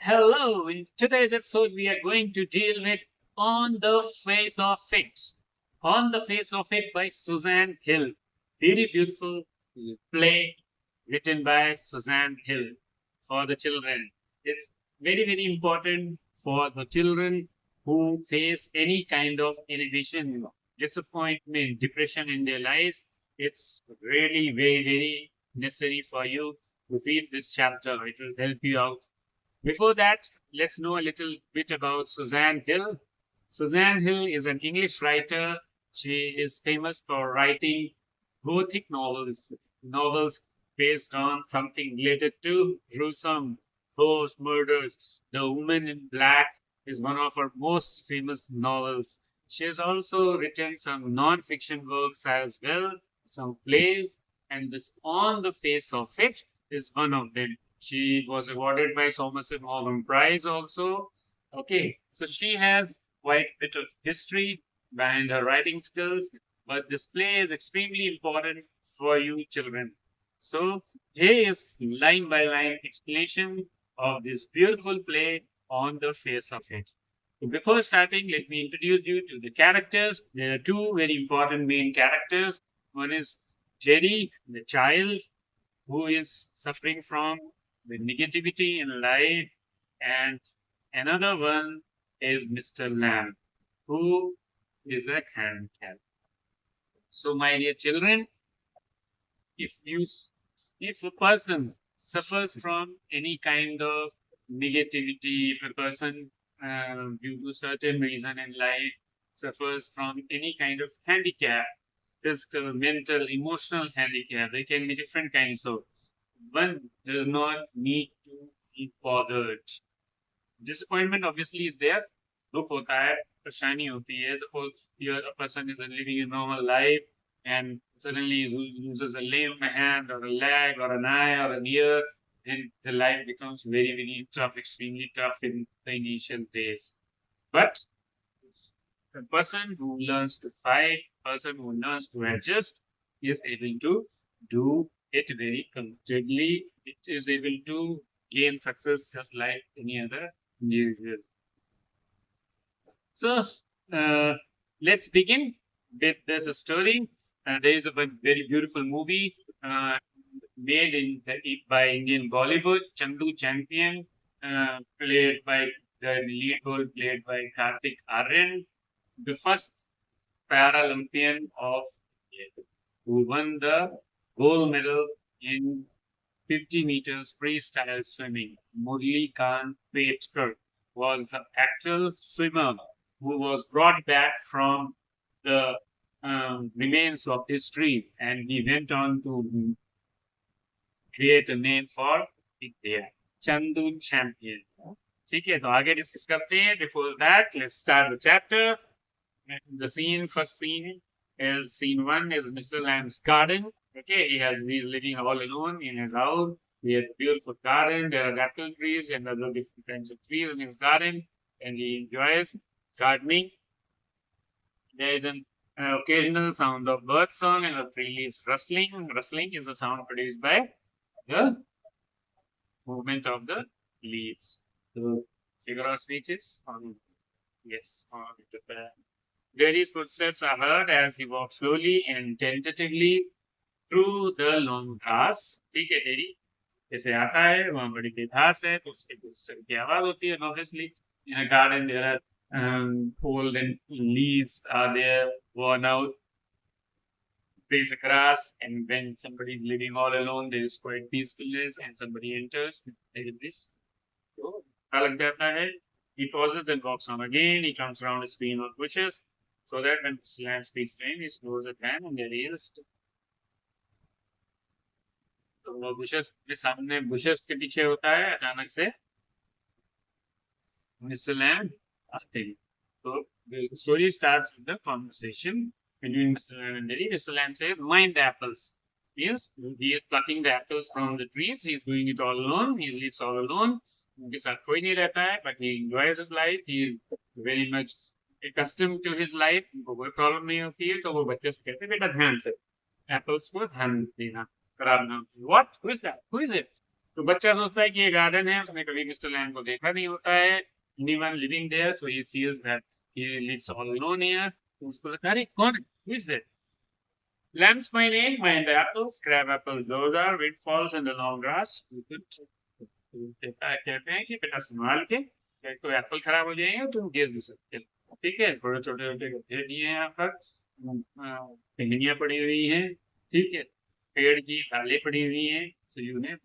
Hello, in today's episode, we are going to deal with On the Face of It. On the Face of It by Suzanne Hill. Very beautiful play written by Suzanne Hill for the children. It's very important for the children who face any kind of inhibition, disappointment, depression in their lives. It's really very necessary for you to read this chapter. It will help you out. Before that, let's know a little bit about Suzanne Hill. Suzanne Hill is an English writer. She is famous for writing gothic novels based on something related to gruesome ghost murders. The Woman in Black is one of her most famous novels. She has also written some non-fiction works as well, some plays, and this On the Face of It is one of them. She was awarded by Somerset Maugham Prize also. Okay, so she has quite a bit of history behind her writing skills, but this play is extremely important for you children. So here is line by line explanation of this beautiful play On the Face of It. So before starting, let me introduce you to the characters. There are two very important main characters. One is Jerry, the child, who is suffering from the negativity in life, and another one is Mr. Lamb, who is a handicap. So, my dear children, if you if a person suffers from any kind of negativity, if a person due to certain reason in life suffers from any kind of handicap, physical, mental, emotional handicap, there can be different kinds of. One does not need to be bothered. Disappointment obviously is there. दुख होता है, परेशानी होती है. Suppose a person is living a normal life and suddenly he loses a limb, a hand, or a leg, or an eye, or an ear, then the life becomes very tough, extremely tough in the initial days. But the person who learns to fight, person who learns to adjust, is able to do it very comfortably. It is able to gain success just like any other individual. So uh, let's begin with this story. There is a very beautiful movie made by Indian Bollywood. Chandu Champion, played by the lead role played by Kartik Aryan, the first Paralympian of India who won the gold medal in 50 meters freestyle swimming. Murli Khan Petkar was the actual swimmer who was brought back from the remains of history, and he went on to create a name for India. Chandu Champion. ठीक है तो आगे discuss करते हैं. Before that, let's start the chapter. The scene, first scene is scene one is Mr. Lamb's garden. Okay, he's living all alone in his house. He has a beautiful garden. There are apple trees and other different kinds of trees in his garden, and he enjoys gardening. There is an occasional sound of bird song and of tree leaves rustling. Rustling is the sound produced by the movement of the leaves. The figure of speech is on, yes, on the Daddy's footsteps are heard as he walks slowly and tentatively through the long grass. ठीक है dairy जैसे आता है वहां बड़ी बड़ी घास है तो उसके footsteps की आवाज होती है. Obviously, in a garden there are old and leaves are there worn out. There's a grass, and when somebody is living all alone, there is quite peacefulness, and somebody enters. There is this. तो अच्छा लग जाता है. He pauses and walks on again. He comes around a screen of bushes so that when the land speaks to him, he slows it down and there he is. तो वो bushes के सामने bushes के पीछे होता है अचानक से Mr. Lamb आते हैं. So the story starts with the conversation between Mr. Lamb and Derry. Mr. Lamb says, "Mind the apples." Means he is plucking the apples from the trees. He is doing it all alone. He lives all alone. उनके साथ कोई नहीं रहता है, but he enjoys his life. He is very much accustomed to his life. उनको कोई problem नहीं होती है, तो वो बच्चे से कहते हैं बेटा ध्यान से apples को ध्यान देना, खराब ना हो. What? Who is that? Who is it? तो बच्चा सोचता है कि ये गार्डन है, उसने कभी मिस्टर लैम को देखा नहीं होता है, anyone living there, so he feels that he lives all alone here. तो उसको लगता है अरे कौन है, who is that? Lamb's my name, mind the apples, crab apples, those are windfalls in the long grass. कहते हैं कि बेटा संभाल के, तो एप्पल खराब हो जाएंगे तुम गिर भी सकते हो, ठीक है। थोड़े छोटे छोटे गड्ढे दिए हैं यहाँ पर, टहनियाँ पड़ी हुई हैं, ठीक है, पेड़ की डालें पड़ी हुई हैं, so you ने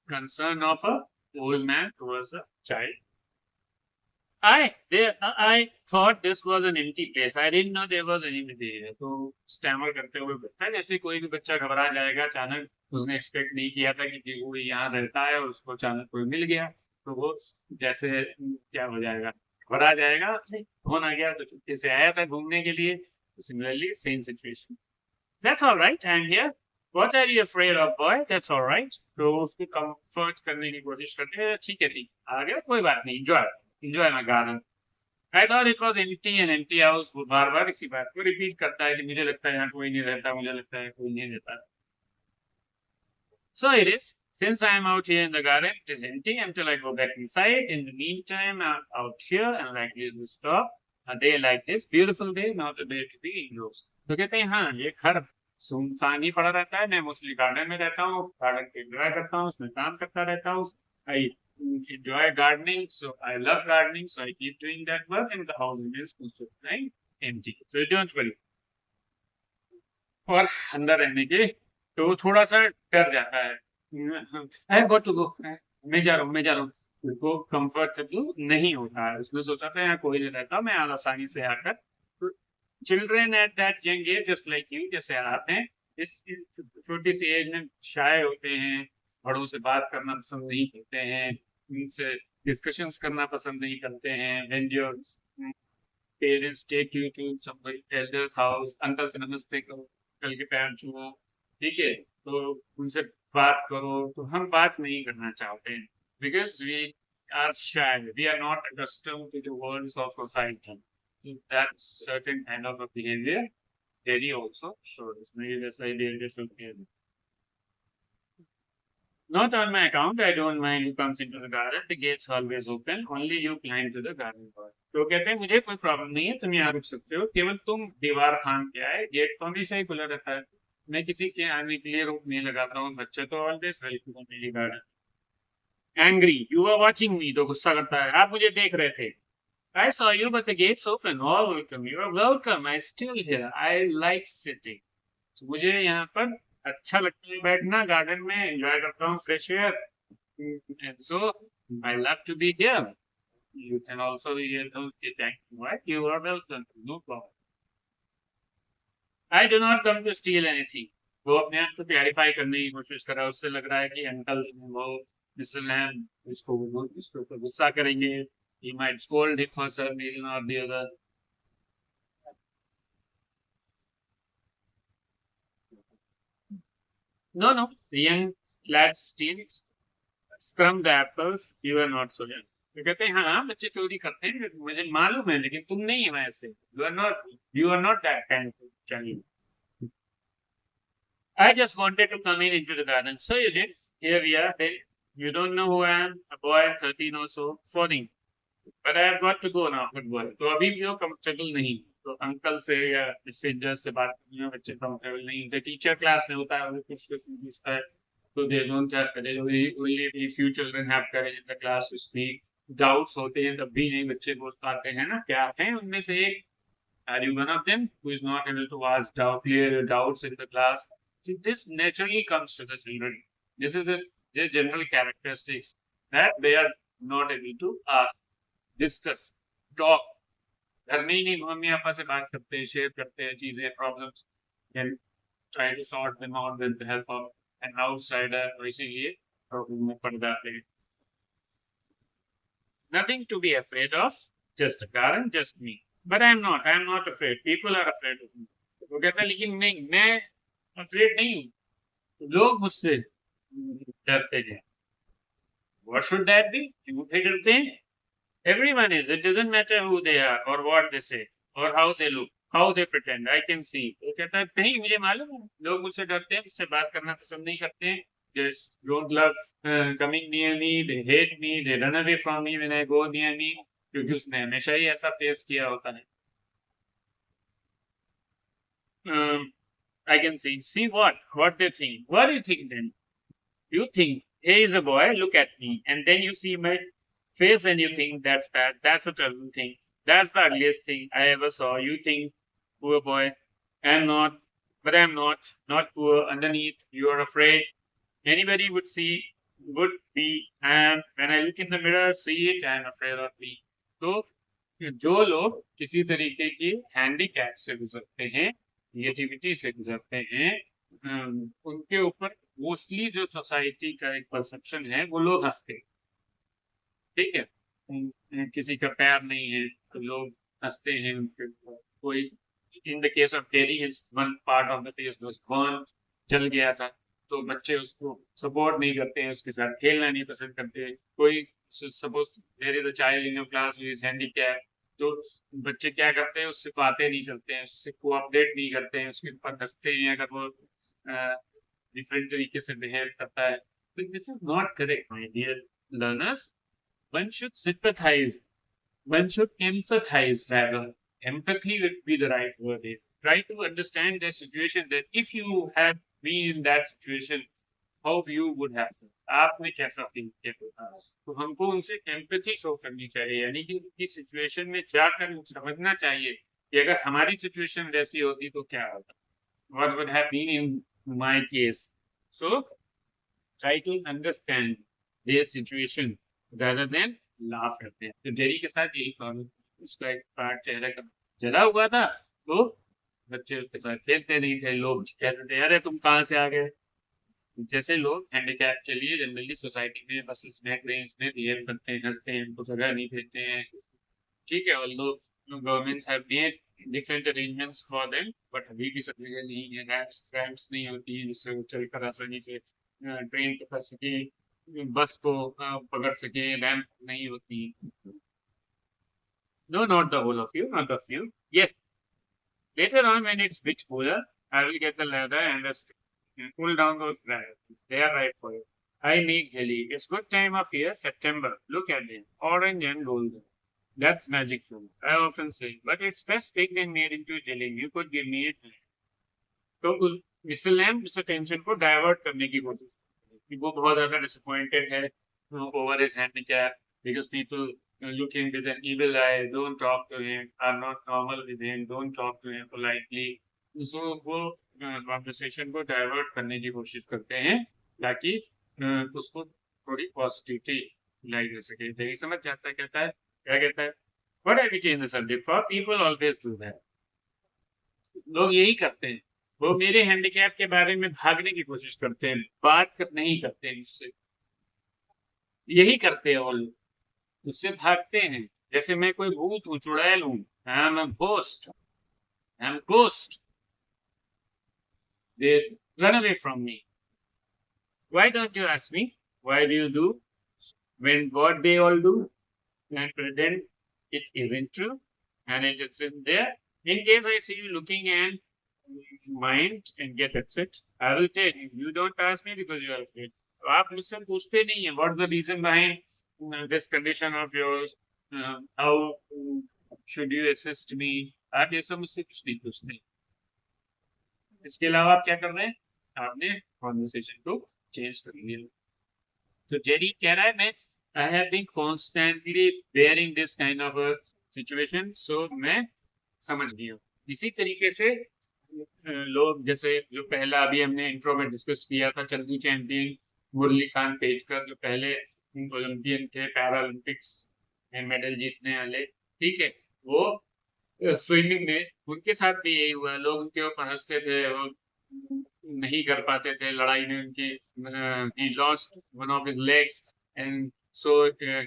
concern of a old man towards a child. I thought this was an empty place. I didn't know there was anybody there. तो स्टैमर करते हुए बैठा है, जैसे कोई भी बच्चा घबरा जाएगा अचानक, उसने एक्सपेक्ट नहीं किया था कि वो यहाँ रहता है और उसको अचानक कोई मिल गया, तो वो जैसे क्या हो जाएगा, घबरा जाएगा, फोन आ गया तो चुपके से आया था घूमने के लिए। Similarly same situation. That's all right. I'm here. What are you afraid of, boy? That's all right. तो उसको कंफर्ट करने की कोशिश करते हैं, ठीक है ठीक आ गया, कोई बात नहीं, enjoy my garden. I thought it was empty, an empty house. वो बार बार इसी बात को रिपीट करता है कि मुझे लगता है यहाँ कोई नहीं रहता, मुझे लगता है कोई नहीं रहता। So it is. Since I am out here in the garden, it is empty until I go back inside. In the meantime, I'm out here and likely to stop a day like this, beautiful day, not a day to be indoors. तो कहते हैं हाँ, ये घर सुनसान ही पड़ा रहता है, मैं मोस्टली गार्डन में रहता हूँ, गार्डन को एंजॉय करता हूँ, उसमें काम करता रहता हूँ। I enjoy gardening, so I love gardening, so I keep doing that work, and the house is constantly empty. So don't worry. और अंदर रहने के तो थोड़ा सा डर जाता है, आई गॉट टू गो, मैं जा रहा हूँ, उनको कंफर्टेबल नहीं होता है, उसने सोचा था यहाँ कोई नहीं रहता, मैं आसानी से आकर। Children at that young age just like you, जैसे आप हैं, इस छोटी सी एज में शाय होते हैं, बड़ों से बात करना पसंद नहीं करते हैं, उनसे डिस्कशंस करना पसंद नहीं करते हैं। When your parents take you to somebody elders house, uncle से नमस्ते करो, अंकल के पैर छुओ, ठीक है, तो उनसे बात करो, तो हम बात नहीं करना चाहते हैं, because we are shy, we are not accustomed to the worlds of society. That certain kind of a behavior, Jerry also showed us. Maybe that's the idea should be. Not on my account. I don't mind who comes into the garden. The gate's always open. Only you climb to the garden door. तो कहते हैं मुझे कोई problem नहीं है, तुम यहाँ रुक सकते हो, केवल तुम दीवार फांद के आए, गेट तो हमेशा ही खुला रहता है, मैं किसी के आने के लिए रोक नहीं लगाता हूँ, बच्चे तो ऑलवेज वेलकम इन मेरी garden. Angry, you are watching me, तो गुस्सा करता है, आप मुझे देख रहे थे। I saw you, but the gate's open. All welcome. You are welcome. I'm still here. I like sitting. So, मुझे यहाँ पर अच्छा लगता है बैठना, गार्डन में एंजॉय करता हूँ fresh air, and so I love to be here. You can also be here. Okay, thank you. Right? You are welcome. No problem. I do not come to steal anything. वो अपने आप को clarify करने की कोशिश कर रहा है, उससे लग रहा है कि अंकल वो मिस्टर लैम इसको ऊपर गुस्सा करेंगे, he might scold him for some reason or the other. No, the young lad still scrum the apples. You are not so young. तो कहते हैं हाँ बच्चे चोरी करते हैं, मुझे मालूम है, लेकिन तुम नहीं हो ऐसे, you are not that kind of child. I just wanted to come into the garden, so you did. Here we are. You don't know who I am, a boy 13 or so, 14. But I have got to go now, good boy. तो अभी भी वो comfortable नहीं, तो uncle से या stranger से बात करने में बच्चे कंफर्टेबल नहीं होते। टीचर क्लास में होता है, वो कुछ पूछता है, तो they don't have courage, only few children have courage in the class to speak. Doubts होते हैं तब भी नहीं बच्चे बोल पाते हैं ना, क्या है उनमें से एक, are you one of them who is not able to ask doubt, clear your doubts in the class? This naturally comes to the children. This is their general characteristics, that they are not able to ask, discuss, talk. घर में ही नहीं mummy papa से बात करते हैं, share करते हैं चीजें, problems, and try to sort them out with the help of an outsider, तो इसीलिए प्रॉब्लम में पड़ जाते हैं। Nothing to be afraid of, just a garden, just me, but I am not afraid, people are afraid of me. वो कहता है लेकिन नहीं, मैं अफ्रेड नहीं हूँ, लोग मुझसे डरते हैं। What should that be? क्यों डरते हैं? Everyone is. It doesn't matter who they are or what they say or how they look how they pretend I can see. वो कहता है नहीं मुझे मालूम है, लोग मुझसे डरते हैं, मुझसे बात करना पसंद नहीं करते हैं, they don't love coming near me, they hate me, they run away from me when I go near me, क्योंकि उसने हमेशा ही ऐसा फेस किया होता है। I can see what they think. What do you think then? You think, hey, is a boy, look at me. And then you see my face and you think that's bad. That's a terrible thing. That's the ugliest thing I ever saw. You think, poor boy, I'm not, but I'm not, not poor. Underneath, you are afraid. Anybody would be, and when I look in the mirror, see it, I'm afraid of me. तो जो लोग किसी तरीके की handicap से गुजरते हैं, negativity से गुजरते हैं, उनके ऊपर मोस्टली जो सोसाइटी का एक परसेप्शन है वो लोग हंसते हैं। ठीक है, किसी का पैर नहीं है तो लोग हंसते हैं उनके ऊपर। कोई in the case of Terry is one part of the face was burn, जल गया था, तो बच्चे उसको सपोर्ट नहीं करते हैं, उसके साथ खेलना नहीं पसंद करते। कोई suppose there is a child in your class who is handicap, तो बच्चे क्या करते हैं, उससे बातें नहीं करते हैं, उससे कोऑपरेट नहीं करते हैं, उसके ऊपर हंसते हैं अगर वो डिफरेंट तरीके से बिहेव करता है। तो this is not correct my dear learners. One should sympathize. One should empathize rather. Empathy would be the right word here. Try to understand their situation, that if you had been in that situation, how you would have felt. आपने कैसा feel किया होता, तो हमको उनसे empathy show करनी चाहिए, यानी कि उनकी सिचुएशन में जाकर समझना चाहिए कि अगर हमारी सिचुएशन वैसी होती तो क्या होता, what would have been in my case. So try to understand their situation rather than laugh at them. तो जेरी के साथ यही प्रॉब्लम, उसका एक पार्ट चेहरे का जला हुआ था, तो बच्चे उसके साथ खेलते नहीं थे, लोग कहते थे अरे तुम कहाँ से आ गए। जैसे लोग हैंडीकैप के लिए जनरली सोसाइटी में बसेस में ट्रेन्स में बिहेव करते हैं, हंसते हैं, उनको जगह नहीं देते हैं। ठीक है, और लोग governments have made different arrangements for them, but अभी भी सब जगह नहीं है, रैम्प्स नहीं होती है जिससे वो चलकर आसानी से ट्रेन पकड़ सके, बस को पकड़ सके, रैम्प नहीं होती। No, not the whole of you, not a few. Yes, later on when it's bit cooler, I will get the ladder and just pull down those rabbits. They are right for you. I make jelly. It's good time of year, September. Look at them, orange and golden. That's magic fruit, I often say. But it's best picked and made into jelly. You could give me it. तो उस mister lamb इस tension को divert करने की कोशिश करते हैं कि वो बहुत ज्यादा डिसअपॉइंटेड है over his handicap, because people look him with an evil eye, don't talk to him, are not normal with him, don't talk to him politely. So वो कॉन्वर्सेशन को डाइवर्ट करने की कोशिश करते हैं ताकि उसको थोड़ी पॉजिटिविटी लाई जा सके। यही समझ जाता है, कहता है क्या कहता है, what have you change the subject for, people always do that. लोग यही करते हैं, वो मेरे हैंडीकैप के बारे में भागने की कोशिश करते हैं, नहीं करते हैं मुझसे, यही करते हैं वो लोग, मुझसे भागते हैं जैसे मैं कोई भूत हूँ, चुड़ैल हूँ। I am a ghost, I am ghost, they run away from me. Why don't you ask me why do you do when what they all do and pretend it isn't true and it isn't there. In case I see you looking and mind and get upset, I will tell you, you don't ask me because you are afraid. तो आप मुझसे पूछते नहीं है what the reason behind this condition of yours, how should you assist me, आप ये सब मुझसे कुछ नहीं पूछते। इसके अलावा आप क्या कर रहे हैं, आपने कॉन्वर्सेशन को चेंज कर लिया। तो जेरी कह रहा है मैं I have been constantly bearing this kind of a situation, so मैं समझ गया। इसी तरीके से लोग जैसे जो पहला अभी हमने इंट्रो में डिस्कस किया था, चंदू चैंपियन मुरली खान पेजकर जो पहले ओलंपियन थे, पैरालंपिक्स में मेडल जीतने वाले, ठीक है, वो स्विमिंग में उनके साथ भी यही हुआ, लोग उनके ऊपर हंसते थे, वो नहीं कर पाते थे लड़ाई में उनकी, he lost one of his legs and so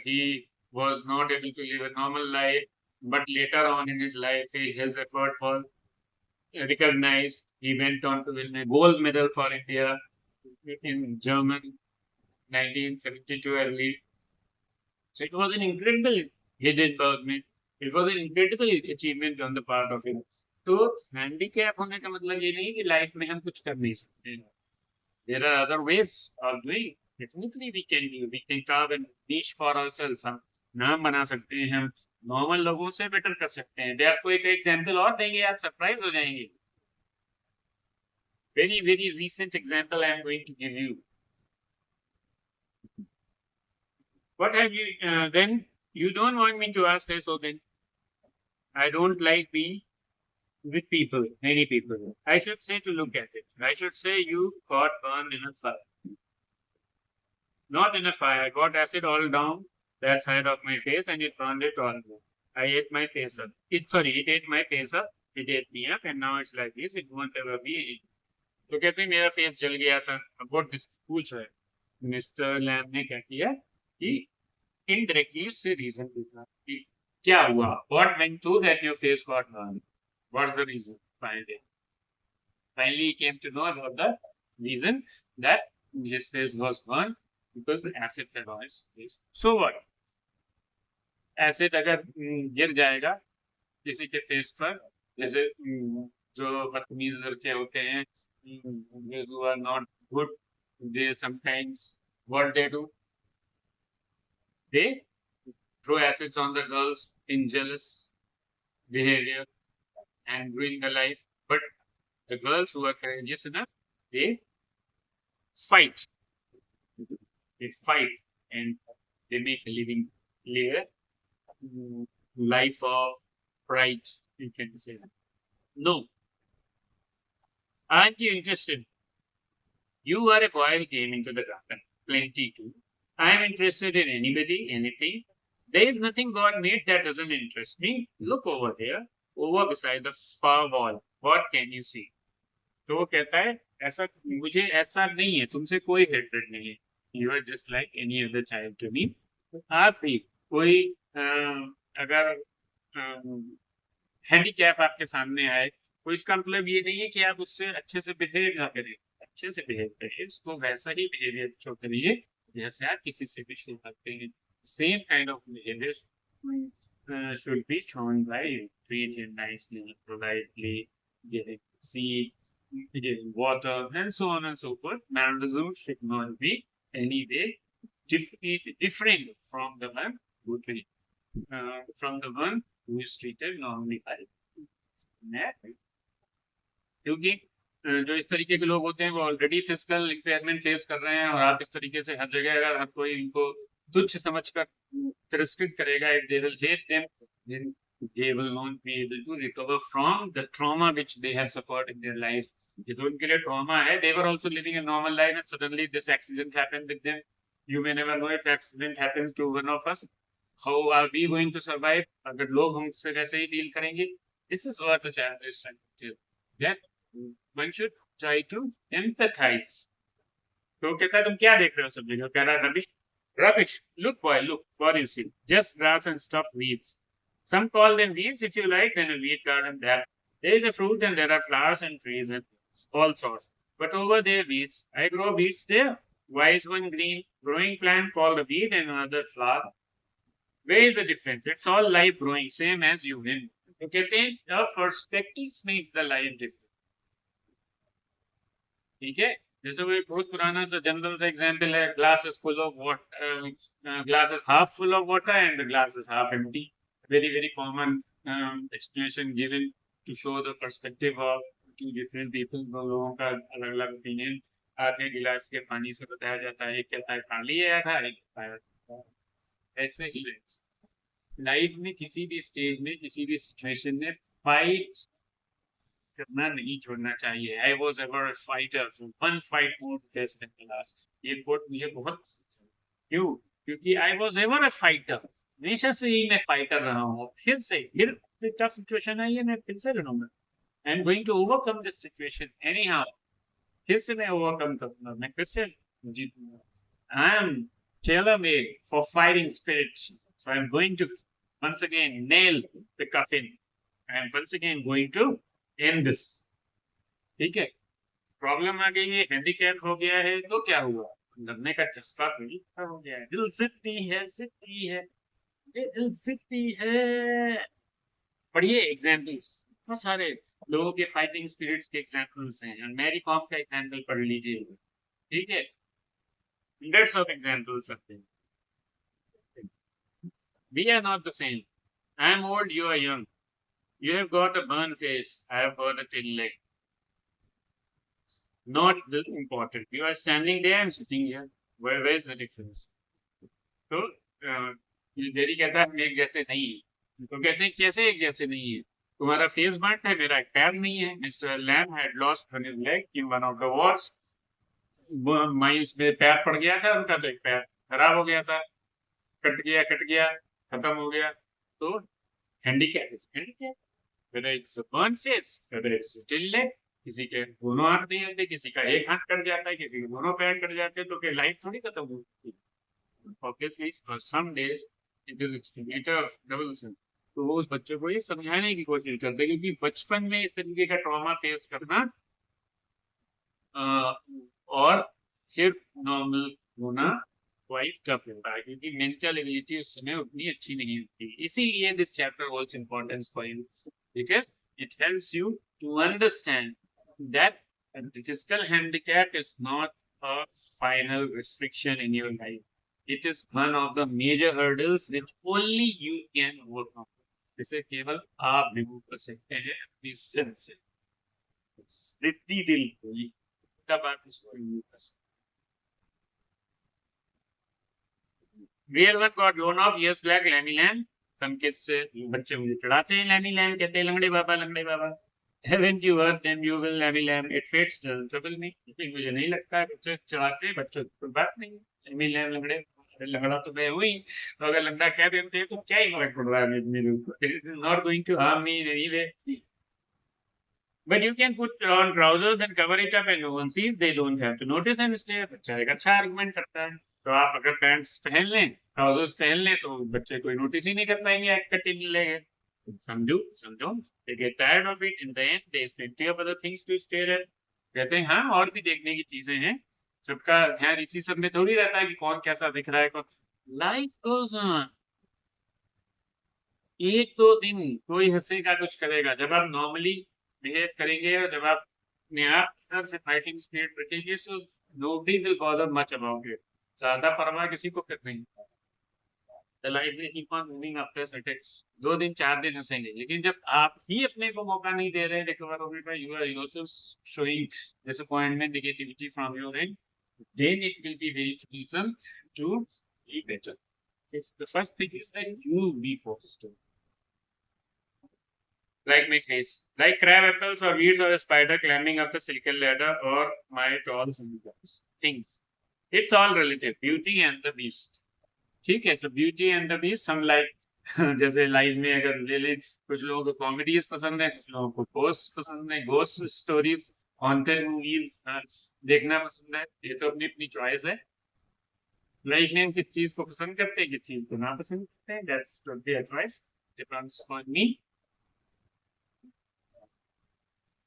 he was not able to live a normal life, but later on in his life his effort was recognized. He went on to win a gold medal for India in German 1972 I believe. So it was an incredible Hindenburg, it was an incredible achievement on the part of him. तो handicap होने का मतलब ये नहीं कि life में हम कुछ कर नहीं सकते। There are other ways of doing, definitely we can carve an niche for ourselves. हम नाम बना सकते हैं, हम नॉर्मल लोगों से बेटर कर सकते हैं। दे आपको एक एग्जांपल और देंगे, आप सरप्राइज हो जाएंगे। Very recent example I am going to give you. What have you, then you don't want me to ask this, so then I don't like being with people, many people. I should say to look at it. I should say you got burned in a fire. Not in a fire. I got acid all down that side of my face and it burned it all. I ate my face up. It ate my face up. It ate me up and now it's like this. It won't ever be. तो कहते हैं मेरा face जल गया था। अब वो पूछ रहे मिस्टर लैम ने क्या किया कि इनडायरेक्टली उससे रीजन पूछा कि क्या हुआ, what went through that your face got burn, what is the reason behind it. Finally he came to know about the reason that his face was burned because the acid had on his face. So what? Acid अगर गिर जाएगा किसी के face पर, जैसे जो बदतमीज लड़के होते हैं, those who are not good, they sometimes what they do, they throw acids on the girls in jealous behavior and ruin the life. But the girls who are courageous enough, they fight. They fight and they make a living, live a life of pride. You can say that. No. Aren't you interested? You are a boy who came into the garden. Plenty too. I am interested in anybody, anything. There is nothing God made that doesn't interest me. Look over there, over beside the far wall. What can you see? तो वो कहता है ऐसा मुझे ऐसा नहीं है, तुमसे कोई हेट्रेड नहीं है। You are just like any other child to me. आप भी कोई अगर हैंडीकैप आपके सामने आए, तो इसका मतलब ये नहीं है कि आप उससे अच्छे से बिहेव ना करें। अच्छे से बिहेव करिए, उसको वैसा ही बिहेवियर शो करिए जैसे आप किसी से भी शो करते हैं। Same kind of behaviour should be shown by you. Treat him nicely, politely, give him seed, give him water, and so on and so forth. Mannerism should not be any way different from the one who from the one who is treated normally by क्योंकि जो इस तरीके के लोग होते हैं वो already physical impairment face कर रहे हैं, और आप इस तरीके से हर जगह अगर आप कोई इनको तुच्छ समझकर तिरस्कृत करेगा, if they will hate them, then they will not be able to recover from the trauma which they have suffered in their lives. ये तो उनके लिए trauma है, they were also living a normal life and suddenly this accident happened with them. You may never know if accident happens to one of us. How are we going to survive? अगर लोग हमसे वैसे ही deal करेंगे, this is what the chapter is trying to tell. That one should try to empathize. तो कहता है तुम क्या देख रहे हो सब जगह, कह रहा है rubbish. Rubbish. Look boy, look, what you see. Just grass and stuff, weeds. Some call them weeds if you like, then a weed garden there. There is a fruit and there are flowers and trees and all sorts. But over there weeds. I grow weeds there. Why is one green growing plant called a weed and another flower? Where is the difference? It's all life growing, same as you win. तो कहते हैं our perspectives make the life different. ठीक है, जैसे वो एक बहुत पुराना सा जनरल सा एग्जांपल है, glass is full of water, glass is half full of water and the glass is half empty. Very common explanation given to show the perspective of two different people. दो लोगों का अलग अलग opinion आधे गिलास के पानी से बताया जाता है, एक कहता है खाली है आधा, एक कहता है। ऐसे ही लाइफ में किसी भी स्टेज में किसी भी सिचुएशन में फाइट करना नहीं छोड़ना चाहिए। I was ever fighter, one fight more best than the last. ये कोट मुझे बहुत क्यों, क्योंकि I was ever a fighter, हमेशा से ही मैं फाइटर रहा हूँ। फिर टफ सिचुएशन आई है, मैं फिर से लड़ूंगा। I am going to overcome this situation anyhow. फिर से मैं ओवरकम करूंगा, मैं फिर से जीतूंगा। I am tailor made for fighting spirit, so I am going to once again nail the coffin. I am once again going to end this. ठीक है, प्रॉब्लम आ गई है, हैंडीकैप हो गया है, तो क्या हुआ? लड़ने का जज्बा भी हो गया है। दिल सिद्धि है, सिद्धि है, दिल सिद्धि है। पढ़िए एग्जाम्पल्स बहुत सारे, लोगों के फाइटिंग स्पिरिट्स के एग्जाम्पल्स हैं, और मैरी कॉम का एग्जाम्पल पढ़ लीजिए, ठीक है, हंड्रेड्स ऑफ एग्जाम्पल्स आते हैं. We are not the same. I am old, you are young. You have got a burn face, I have got a thin leg. Not the important. You are standing there, I am sitting here. Where is the difference? तो dairy कहता है हम एक जैसे नहीं है. तो कहते हैं कैसे एक जैसे नहीं है? तुम्हारा फेस बर्न है, मेरा एक पैर नहीं है. Mister Lamb had lost one his leg in one of the wars. Mines में पैर पड़ गया था उनका, तो एक पैर खराब हो गया था, कट गया, खत्म हो गया. तो handicap is handicap. whether it's a burn face, whether it's a still leg, किसी के दोनों हाथ नहीं होते, किसी का एक हाथ कट जाता है, किसी के दोनों पैर कट जाते हैं, तो क्या लाइफ थोड़ी खत्म होती है? Obviously, for some days it is extreme double sin. तो वो उस बच्चे को ये समझाने की कोशिश करते हैं, क्योंकि बचपन में इस तरीके का ट्रॉमा फेस करना और फिर नॉर्मल होना क्वाइट टफ होता है, क्योंकि मेंटल एबिलिटी उस समय उतनी अच्छी नहीं होती. इसीलिए this chapter holds importance for you, because it helps you to understand that the physical handicap is not a final restriction in your life. It is one of the major hurdles that only you can overcome. जिसे केवल आप remove कर सकते हैं अपनी जिद से, जिद्दी दिल को, तब आप इसको रिमूव कर सकते. Real one got blown off years back, Lemmy Lamb. Some kids से बच्चे मुझे चढ़ाते हैं लैमी लैम, कहते हैं लंगड़े बाबा लंगड़े बाबा. Haven't you heard them? You will Lemmy Lamb. It fits doesn't trouble me. लेकिन मुझे नहीं लगता है बच्चे चढ़ाते हैं, बच्चों की बात नहीं. लैमी लैम लंगड़े, लंगड़ा तो मैं हुई, तो अगर लंगड़ा कह देते हैं तो क्या ही फर्क पड़ रहा है मेरे ऊपर? It is not going to harm me in any way. But you can put on trousers and cover it up and no one sees. They don't have to notice and stay. बच्चा एक अच्छा argument करता है. तो आप अगर pants पहन लें, ट्राउजर्स पहन लें, तो बच्चे कोई नोटिस ही नहीं कर पाएंगे आपका टिन लेंगे. समझो समझो. They get tired of it. In the end, there's plenty of other things to stare at. कहते हैं हाँ और भी देखने की चीजें हैं. सबका ध्यान इसी सब में थोड़ी रहता है कि कौन कैसा दिख रहा है. कौन. Life goes on. एक दो दिन कोई हंसेगा, कुछ करेगा. जब आप नॉर्मली बिहेव करेंगे और जब आप अपने आप से फाइटिंग स्पिरिट रखेंगे, सो nobody will bother much about it. ज्यादा परवाह किसी को फिर नहीं. The life will keep on moving after certain. 2 दिन 4 दिन हंसेंगे, लेकिन जब आप ही अपने को मौका नहीं दे रहे रिकवर होने का, you are yourself showing disappointment, negativity from your end, then it will be very troublesome to be better. The first thing is that you be positive. Like my face, like crab apples or weeds or a spider climbing up a silken ladder or my tall things. It's all relative. Beauty and the beast. ठीक है. So beauty and the beast, हम like जैसे life में अगर ले लें, कुछ लोगों को कॉमेडीज पसंद है, कुछ लोगों को घोस्ट पसंद है, घोस्ट स्टोरीज, हॉन्टेड मूवीज देखना पसंद है. ये तो अपनी अपनी चॉइस है. लाइफ में हम किस चीज को पसंद करते हैं, किस चीज को ना पसंद करते हैं, that's totally a choice. Depends on me.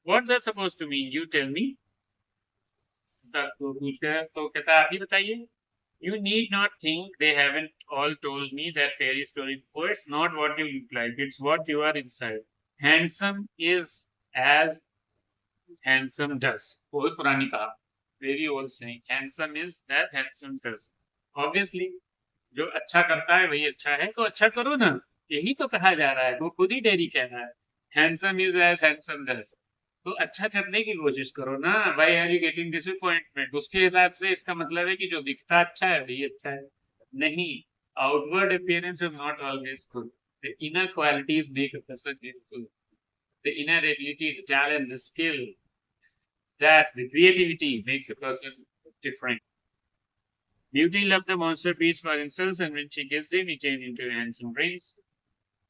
What's that supposed to mean? You tell me. तो पूछता है, तो कहता है आप ही बताइए. You need not think they haven't all told me that fairy story before. It's not what you look like, it's what you are inside. Handsome is as handsome does. बहुत पुरानी कहा, very old saying. Handsome is that handsome does. Obviously, जो अच्छा करता है वही अच्छा है, तो अच्छा करो ना. यही तो कहा जा रहा है, वो खुद ही डेरी कह रहा है. Handsome is as handsome does. तो अच्छा करने की कोशिश करो ना. Why are you getting disappointment? उसके हिसाब से इसका मतलब है कि जो दिखता अच्छा है वही अच्छा है. नहीं. Outward appearance is not always good. The inner qualities make a person beautiful. The inner ability, the talent, the skill, that the creativity makes a person different. Beauty loved the monster beast for himself, and when she kissed him, he changed into a handsome prince.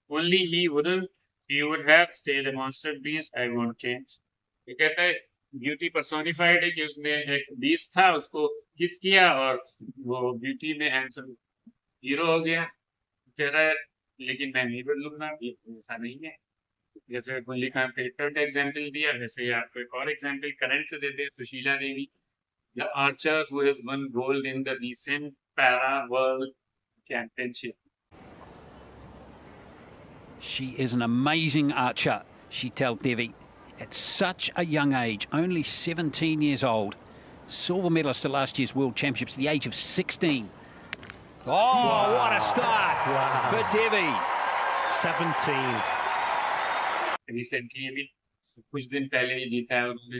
Only he wouldn't. He would have stayed a monster beast. I won't change. ये कहता है beauty personified है कि उसने एक beast था, उसको किस किया और वो ब्यूटी में हैंडसम हीरो हो गया. कह रहा है लेकिन मैं नहीं बदलूंगा. ऐसा नहीं है. जैसे मल्लिका पेटर का एग्जाम्पल दिया, वैसे ही आपको एक और एग्जाम्पल करंट से देते हैं. Sushila Devi, the archer who has won gold in the recent para world championship. She is an amazing archer, she tells Devi. at such a young age, only 17 years old. Silver medalist at last year's World Championships at the age of 16. Oh, wow. What a start for Devi. 17. Recently अभी कुछ दिन पहले ही जीता है उन्होंने,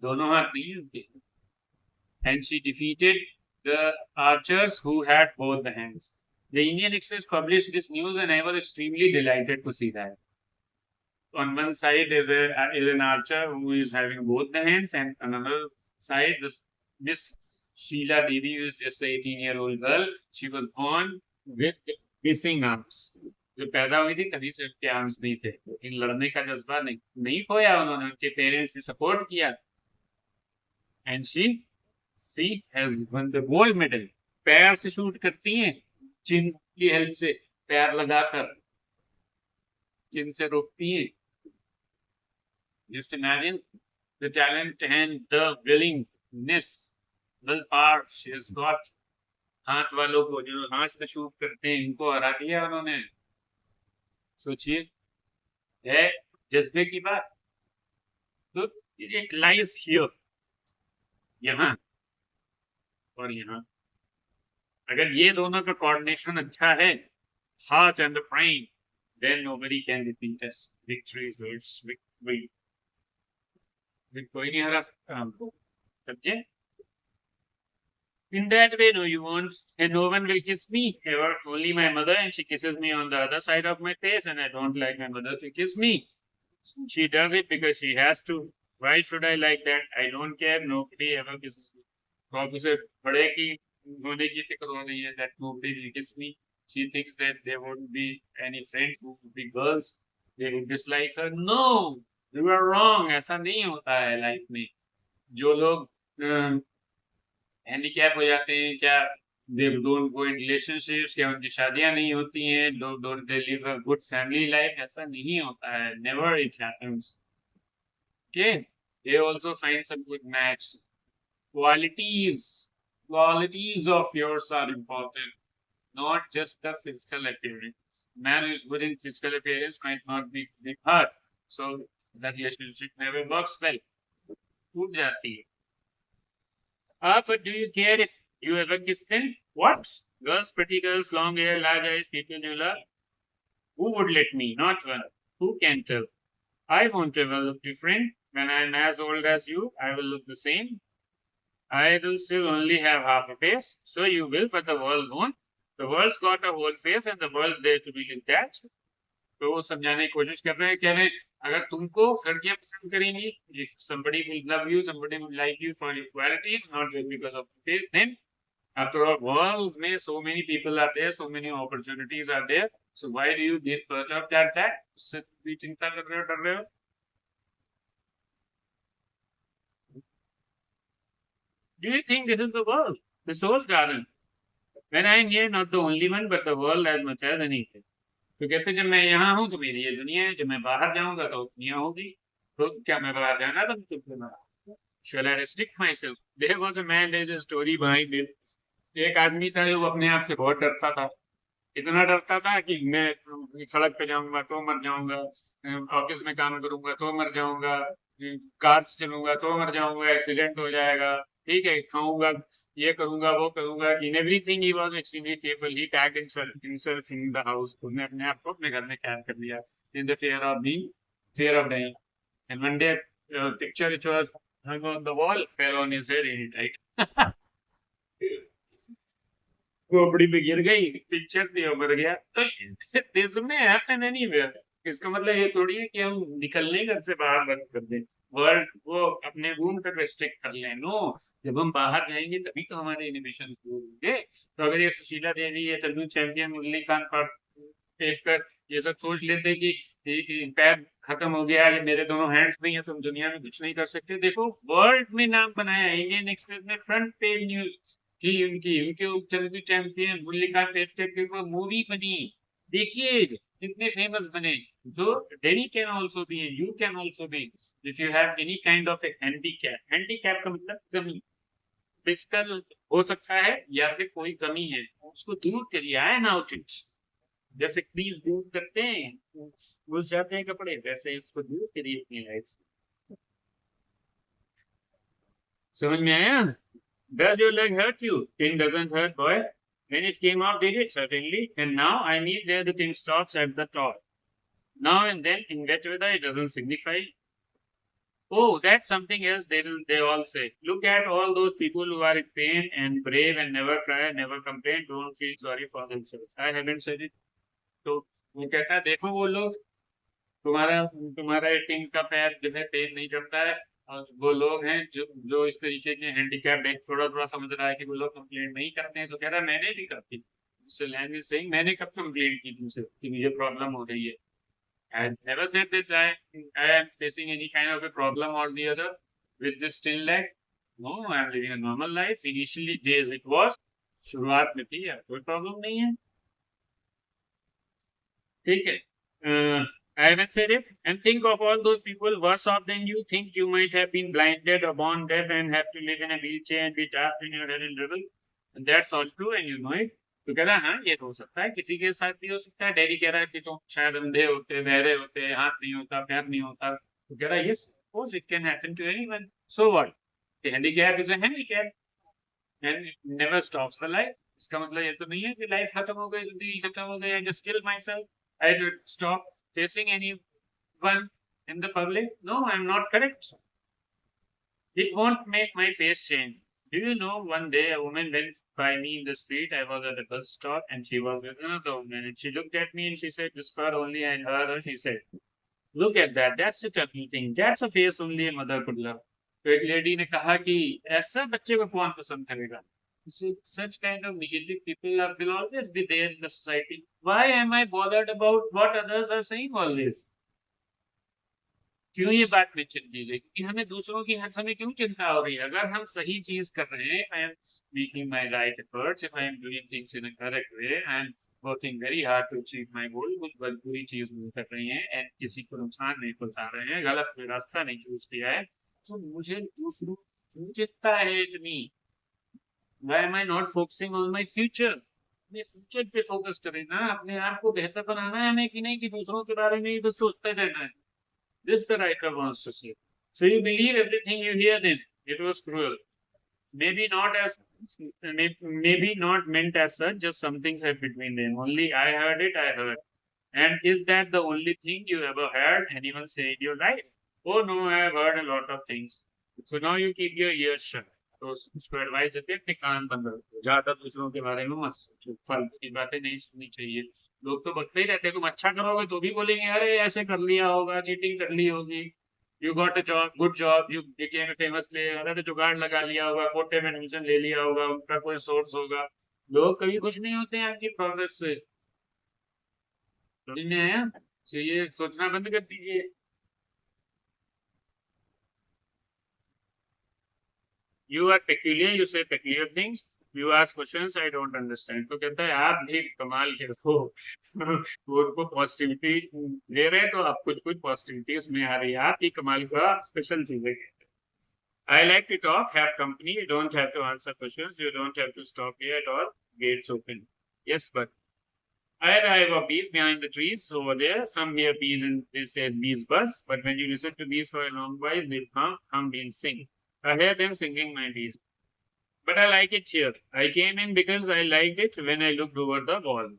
दोनों हाथ नहीं है उनके, and she defeated the archers who had both the hands. The Indian Express published this news and I was extremely delighted to see that. On one side is an archer who is having both the hands, and another side Miss Sheila Devi, who is just an 18-year-old girl. She was born with missing arms. जो पैदा हुई थी तभी से उसके arms नहीं थे, लेकिन लड़ने का जज्बा नहीं खोया उन्होंने, उनके पेरेंट्स ने सपोर्ट किया, and she has one the gold medal. पैर से शूट करती हैं, चिन की हेल्प से, पैर लगाकर चिन से रोकती हैं. Just imagine the talent and the willingness, willpower she has got. हाथ वालों को जो हाथ से शूट करते हैं इनको हरा दिया उन्होंने. सोचिए, है जज्बे की बात. तो इट लाइज हियर, यहाँ और यहाँ. अगर ये दोनों का कोऑर्डिनेशन अच्छा है, heart and the brain, then nobody can defeat us. Victory is victory. कोई नहीं हरा सकता हमको, समझे? In that way, no, you won't, and no one will kiss me ever. Only my mother, and she kisses me on the other side of my face, and I don't like my mother to kiss me. She does it because she has to. Why should I like that? I don't care. Nobody ever kisses me. तो आप उसे बड़े की होने की फिक्र हो रही है, that nobody will kiss me. She thinks that there won't be any friends who would be girls. They would dislike her. No, you are wrong. ऐसा नहीं होता है लाइफ में. जो लोग हैंडीकैप हो जाते हैं, क्या they don't go in relationships, क्या उनकी शादियां नहीं होती हैं, don't they live a good family life, ऐसा नहीं होता है. Never it happens. Okay, they also find some good match. Qualities of yours are important, not just the physical appearance. Man who is good in physical appearance might not be big heart, so that relationship never works well. टूट जाती है. But do you care if you ever kiss them? What? Girls, pretty girls, long hair, large eyes, people you love? Who would let me? Not one. Who can tell? I won't ever look different. When I'm as old as you, I will look the same. I will still only have half a face. So you will, but the world won't. The world's got a whole face and the world's there to be looked at. तो वो समझाने की कोशिश कर रहे हैं, कह रहे हैं अगर तुमको लड़कियां पसंद करेंगी, if somebody will love you, somebody will like you for your qualities, not just because of the face, then after all, world में so many people are there, so many opportunities are there, so why do you get perturbed at that? उससे भी चिंता कर रहे हो, डर रहे हो? Do you think this is the world, the soul garden? When I am here, not the only one, but the world as much as anything. तो कहते जब मैं यहाँ हूँ तो मेरी ये दुनिया है, जब मैं बाहर जाऊंगा तो दुनिया होगी. तो क्या मैं बाहर जाना बंद कर दूंगा? Shall I restrict myself? There was a man, there is a story behind it. एक आदमी था जो अपने आप से बहुत डरता था. इतना डरता था कि मैं सड़क पे जाऊंगा तो मर जाऊंगा, ऑफिस में काम करूंगा तो मर जाऊंगा, कार से चलूंगा तो मर जाऊंगा, एक्सीडेंट हो जाएगा, ठीक है, खाऊंगा, ये करूंगा, वो करूंगा. In everything he was extremely fearful. He tagged himself in the house. उसने अपने आप को अपने घर में कैद कर लिया, in the fear of dying. And one day, picture which was hung on the wall fell on his head and he died. खोपड़ी पे गिर गई, पिक्चर थी, मर गया. तो दिस में हैपन एनीवेयर. इसका मतलब ये थोड़ी है कि हम निकलने घर से बाहर बंद कर दें, वर्ल्ड को अपने रूम तक रेस्ट्रिक्ट कर लें. नो, जब हम बाहर जाएंगे तभी तो हमारे इनोवेशन शुरू होंगे. तो अगर ये सुशीला देवी, ये चंदू चैंपियन, मुरली खान पेटकर ये सब सोच लेते कि पैर खत्म हो गया, ये मेरे दोनों हैंड्स नहीं है, तुम दुनिया में कुछ नहीं कर सकते. देखो वर्ल्ड में नाम बनाया. इंडियन एक्सप्रेस में फ्रंट पेज न्यूज थी उनके चंदू चैंपियन, मुरली खान पेटकर के ऊपर मूवी बनी. देखिए कितने फेमस बने. So Delhi can also be, you can also be, if you have any kind of a handicap. Handicap का मतलब कमी, फिजिकल हो सकता है या फिर कोई कमी है, उसको दूर करिए. आए ना आउट इट. जैसे प्लीज दूर करते हैं, घुस जाते हैं कपड़े, वैसे ही उसको दूर करिए अपनी लाइफ से। समझ में आया? Does your leg hurt you? Thing doesn't hurt, boy. When it came out, did it? Certainly. And now I mean where the thing stops at the top. Now and then, in wet weather, it doesn't signify. Oh, that's something else they all say. Look at all those people who are in pain and brave and never cry, never complain, don't feel sorry for themselves. I haven't said it. तो वो कहता है देखो वो लोग, तुम्हारा तुम्हारा टिंग का पैर जो है पेन नहीं करता है, और वो लोग हैं जो इस तरीके के हैंडीकैप है, थोड़ा थोड़ा समझ रहा है कि वो लोग कंप्लेंट नहीं करते हैं, तो कह रहा है मैंने भी करती। मैंने कब कंप्लेंट की तुमसे कि मुझे प्रॉब्लम हो रही है? I never said that I am facing any kind of a problem or the other with this still leg. No, I am living a normal life. Initially days it was, शुरुआत में थी यार, कोई problem नहीं है, ठीक है। I haven't said it. And think of all those people worse off than you. Think you might have been blinded or born deaf and have to live in a wheelchair and be trapped in your head in trouble. And that's all true and you know it. तो कह रहा है हाँ ये तो हो सकता है, किसी के साथ भी हो सकता है। डैडी कह रहा है कि तुम शायद अंधे होते, बहरे होते, हाथ नहीं होता, पैर नहीं होता, तो कह रहा है yes, of course it can happen to anyone. So what? The handicap is a handicap and it never stops the life. इसका मतलब ये तो नहीं है कि लाइफ खत्म हो गई, जिंदगी खत्म हो गई, I just kill myself, I would stop facing anyone in the public. No, I'm not correct. It won't make my face change. Do you know, one day a woman went by me in the street. I was at a bus stop and she was with another woman. And she looked at me and she said, whispered only, I heard her. She said, look at that. That's a touchy thing. That's a face only a mother could love. तो एक lady ने कहा कि ऐसा बच्चे को कौन पसंद करेगा? Such kind of negative people will always be there in the society. Why am I bothered about what others are saying always? क्यों ये बात में चिंती है? क्योंकि हमें दूसरों की हर समय क्यों चिंता हो रही है? अगर हम सही चीज कर रहे हैं, I am making my right efforts, if I am doing things in a correct way, I am working very hard to achieve my goal, कुछ बुरी चीज नहीं कर रही हैं एंड किसी को नुकसान नहीं पहुंचा रहे हैं, गलत रास्ता नहीं चूज किया है, तो मुझे दूसरों क्यों चिंता है इतनी? Why am I not focusing on my future? अपने फ्यूचर पे फोकस करें ना, अपने आप को बेहतर बनाना है हमें, कि नहीं कि दूसरों के बारे में ही बस सोचते रहना है। This the writer wants to say. So you believe everything you hear then. It was cruel. Maybe not as, maybe not meant as such, just something said between them. Only I heard it, I heard. And is that the only thing you ever heard anyone say in your life? Oh no, I have heard a lot of things. So now you keep your ears shut. तो उसको advice देते हैं अपने कान बंद रखो, ज्यादा दूसरों के बारे में मत सोचो, फालतू की बातें नहीं सुननी चाहिए। लोग तो बकते ही रहते हैं, तुम अच्छा करोगे तो भी बोलेंगे अरे ऐसे कर लिया होगा, चीटिंग कर ली होगी, you got a job, good job, you became a famous player, अरे जुगाड़ लगा लिया होगा, कोटे में एडमिशन ले लिया होगा, उनका कोई सोर्स होगा। लोग कभी खुश नहीं होते हैं आपकी प्रोग्रेस से। समझ में आया? तो ये सोचना बंद कर दीजिए। You are peculiar, you say peculiar things, you ask questions I don't understand. तो कहता है आप भी कमाल के हो। वो उनको पॉजिटिविटी दे रहे हैं तो आप कुछ कुछ पॉजिटिविटी उसमें आ रही है, आप ही कमाल का स्पेशल चीजें। I like to talk, have company, you don't have to answer questions, you don't have to stop here at all, gates open. Yes, but I have a hive of bees behind the trees over there. Some hear bees and they say bees buzz, but when you listen to bees for a long while, they come bees sing. I hear them singing my bees. But I like it here. I came in because I liked it when I looked over the wall.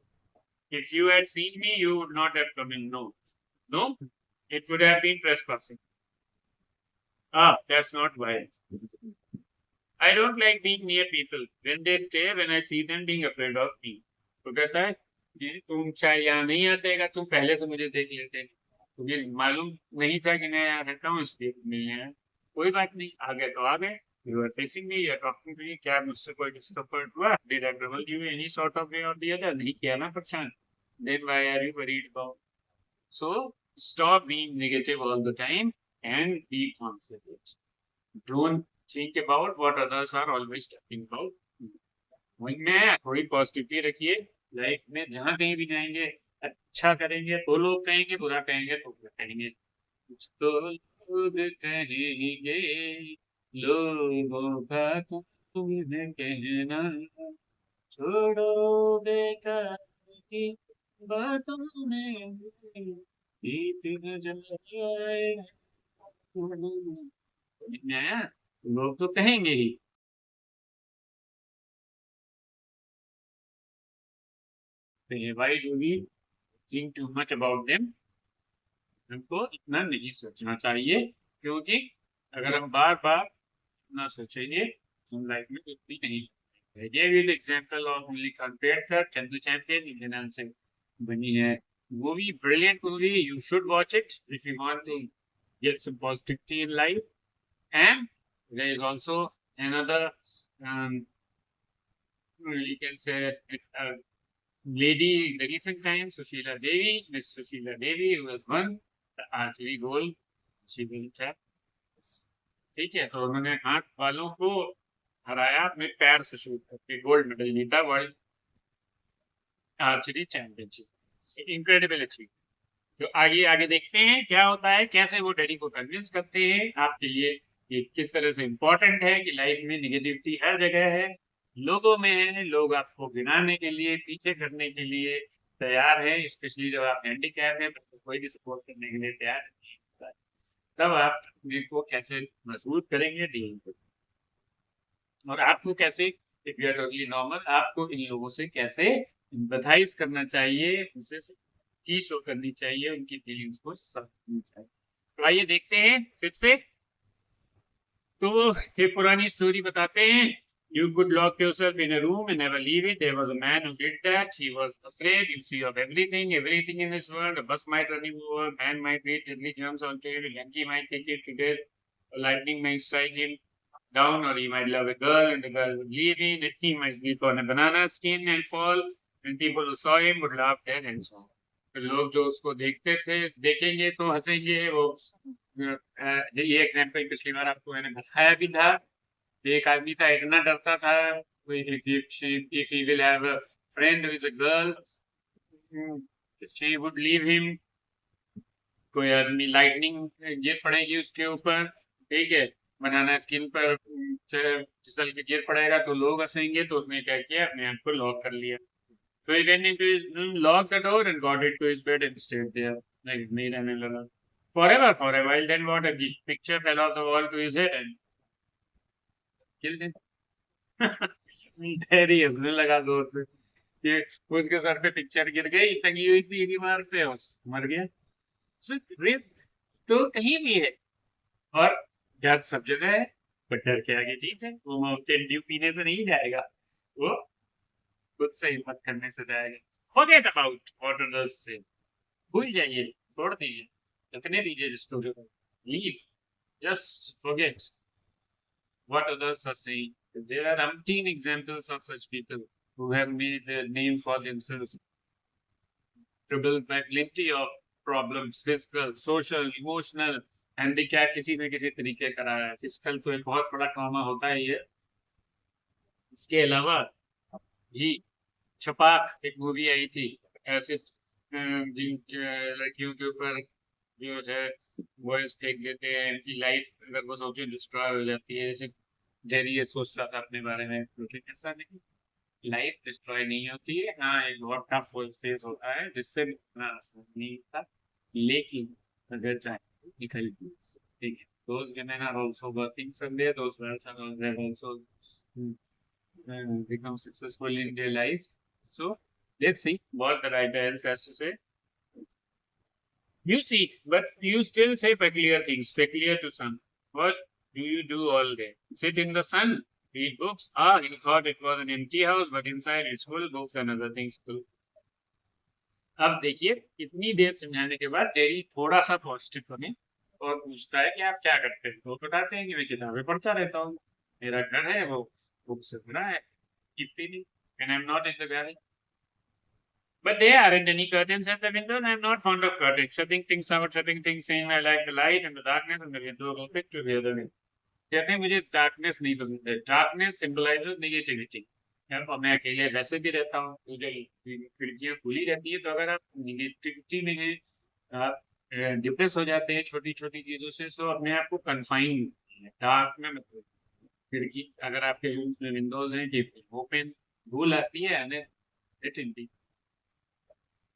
If you had seen me, you would not have come in. No. No? It would have been trespassing. Ah, that's not why. I don't like being near people. When they stare, when I see them being afraid of me. तो कहता है कि तुम शायद यहाँ नहीं आते, अगर तुम पहले से मुझे देख लेते, मुझे मालूम नहीं था कि मैं यहाँ रहता हूँ, इसलिए तुम नहीं है। कोई बात नहीं, आ गए तो आ गए। You are facing me, you are talking to me. क्या मुझसे कोई discomfort हुआ? Did I trouble you in any sort of way or the other? नहीं किया ना परेशान? Then why are you worried about? So stop being negative all the time and be confident. Don't think about what others are always talking about. में थोड़ी positivity रखिए life में, जहाँ कहीं भी जाएंगे अच्छा करेंगे तो लोग कहेंगे, बुरा कहेंगे तो बुरा कहेंगे, कुछ तो लोग कहेंगे, लोगों का तुम्हें कहना छोड़ो बेकार की बातों में दीप न जलाए। समझ में आया? लोग तो कहेंगे ही why do we think too much about them? हमको इतना नहीं सोचना चाहिए, क्योंकि अगर हम बार बार इतना सोचेंगे हम लाइफ में कुछ भी नहीं करेंगे। ये भी example of only compared sir Chandu Champion Indian नाम से बनी है movie, brilliant movie, you should watch it if you want to get some positivity in life. And there is also another, you can say, uh, lady in the recent times, Sushila Devi, Miss Sushila Devi, who has won the archery gold. She will tap. ठीक है, तो उन्होंने हाथ वालों को हराया, अपने पैर से शूट करके गोल्ड मेडल जीता world archery championship. Incredible achieve. तो आगे आगे देखते हैं क्या होता है, कैसे वो डैडी को कन्विंस करते हैं आपके लिए ये किस तरह से इम्पोर्टेंट है कि लाइफ में निगेटिविटी हर जगह है, लोगों में है, लोग आपको गिराने के लिए, पीछे करने के लिए तैयार है, स्पेशली जब आप हैंडीकैप है तो कोई भी सपोर्ट करने के लिए तैयार नहीं होता है। तब आप अपने को कैसे मजबूत करेंगे डील को, और आपको कैसे, if you are totally normal, आपको इन लोगों से कैसे एम्पैथाइज करना चाहिए, उनसे की शो करनी चाहिए, उनकी फीलिंग्स को समझनी चाहिए। तो आइए देखते हैं फिर से। तो वो एक पुरानी स्टोरी बताते हैं। You could lock yourself in a room and never leave it. There was a man who did that. He was afraid, you see, of everything in this world. A bus might run him over, man might read deadly germs onto him, a yankee might take it to death, a lightning might strike him down, or he might love a girl and the girl would leave him, and he might sleep on a banana skin and fall, and people who saw him would laugh dead and so on. तो लोग जो उसको देखते थे, देखेंगे तो हंसेंगे। वो ये एग्जाम्पल पिछली बार आपको मैंने बताया भी था। एक आदमी था, इतना डरता था, if he will have a friend who is a girl, she would leave him। कोई आदमी लाइटनिंग गिर पड़ेगी उसके ऊपर, ठीक है, बनाना स्किन पर फिसल के गिर पड़ेगा तो लोग हंसेंगे, तो उसने क्या किया, अपने आप को लॉक कर लिया। So he went into his room, locked the door and got into his bed and stayed there like me and another forever for a while. Then what, a big picture fell off the wall to his head and killed him। तेरी हंसने लगा जोर से कि उसके sir पे picture गिर गई, टंगी हुई थी दीवार पे, मर गया। रिस्क तो कहीं भी है, और डर सब जगह है, बट डर के आगे जीत है। वो माउंटेन ड्यू पीने से नहीं जाएगा, वो खुद से हिम्मत करने से जाएगा। फॉरगेट अबाउट व्हाट अदर्स से, भूल जाइए, छोड़ दीजिए, रखने दीजिए स्टोरी को, leave, just forget what others are saying. There are umpteen examples of such people who have made a name for themselves, troubled by plenty of problems, physical, social, emotional, handicap किसी न किसी तरीके का रहा है। Physical तो एक बहुत बड़ा ट्रॉमा होता है ये। इसके अलावा भी छपाक एक मूवी आई थी, ऐसे जिन लड़कियों के ऊपर जो है वॉइस फेंक देते हैं, इनकी लाइफ अगर वो सोचे डिस्ट्रॉय हो जाती है। जैसे जेरी ये सोच रहा था अपने बारे में, लेकिन ऐसा नहीं, लाइफ डिस्ट्रॉय नहीं होती है। हाँ, एक बहुत टफ फेस होता है जिससे इतना आसान नहीं होता, लेकिन अगर चाहे तो निकल ठीक है। Those women are also working somewhere, those girls are also become successful in their lives. So let's see what the writer else has to say. You see, but you still say peculiar things, peculiar to some. What do you do all day? Sit in the sun, read books. Ah, you thought it was an empty house, but inside it's full books and other things too. अब देखिए, इतनी देर समझाने के बाद dairy थोड़ा सा positive बने और पूछता है कि आप क्या करते हैं। तो बताते हैं कि मैं किताबें पढ़ता रहता हूँ, मेरा घर है वो बुक से भरा है, keep reading, and I'm not in the garage. But there aren't any curtains at the window, and I'm not fond of curtains. Shutting things out, shutting things in. I like the light and the darkness, and the windows open to the other way. कहते हैं मुझे darkness नहीं पसंद है। Darkness symbolizes negativity. और मैं अकेले वैसे भी रहता हूँ, तो जब खिड़कियां खुली रहती है तो अगर आप नेगेटिविटी में हैं, आप डिप्रेस हो जाते हैं छोटी छोटी चीजों से, सो अपने आप को कन्फाइन डार्क में मतलब खिड़की अगर आपके रूम्स में विंडोज हैं, ओपन, धूल आती है,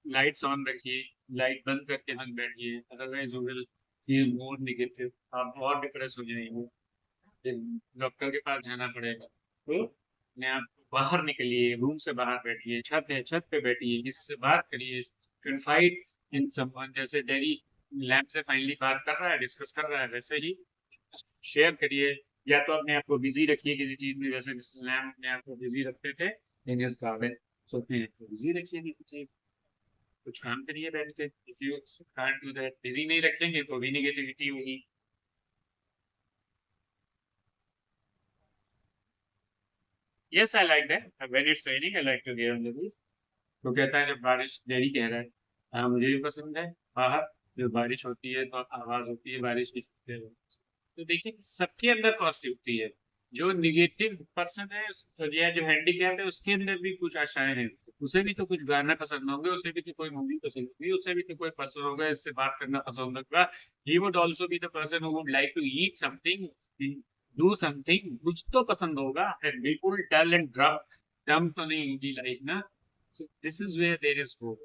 लाइट्स ऑन रखिए, लाइट बंद करके मत बैठिए, otherwise you will feel more negative, आप और डिप्रेस हो जाएंगे, डॉक्टर के पास जाना पड़ेगा। तो अपने आप बाहर निकलिए, रूम से बाहर बैठिए, छत है छत पे बैठिए, किसी से बात करिए, कन्फाइड इन समवन, जैसे डेरी लैब से फाइनली बात कर रहा है, डिस्कस कर रहा है, वैसे ही शेयर करिए। या तो अपने आप को बिजी रखिए किसी चीज में, जैसे मिस्टर लैम अपने आप को बिजी रखते थे इन हिज गार्डन, सो अपने आप को बिजी रखिए किसी चीज, कुछ काम करिए बैठ के। If you can't do that, busy नहीं रखेंगे तो भी नेगेटिविटी होगी। Yes I like that, when it's raining I like to get on the roof. तो कहता है जब बारिश, डेरी कह रहा है, हाँ मुझे भी पसंद है बाहर, जब बारिश होती है तो आवाज होती है बारिश की, सुनते हैं। तो देखिए सबके अंदर पॉजिटिविटी है, जो निगेटिव पर्सन है या जो हैंडीकैप है उसके अंदर भी कुछ आशाएं हैं, उसे भी तो कुछ गाना पसंद होंगे, उसे भी तो कोई मूवी पसंद होगी, उसे भी तो कोई पसंद होगा, इससे बात करना पसंद होगा। He would also be the person who would like to eat something, do something, कुछ तो पसंद होगा। बिल्कुल डल एंड डम तो नहीं होगी लाइफ ना। So this is where there is hope.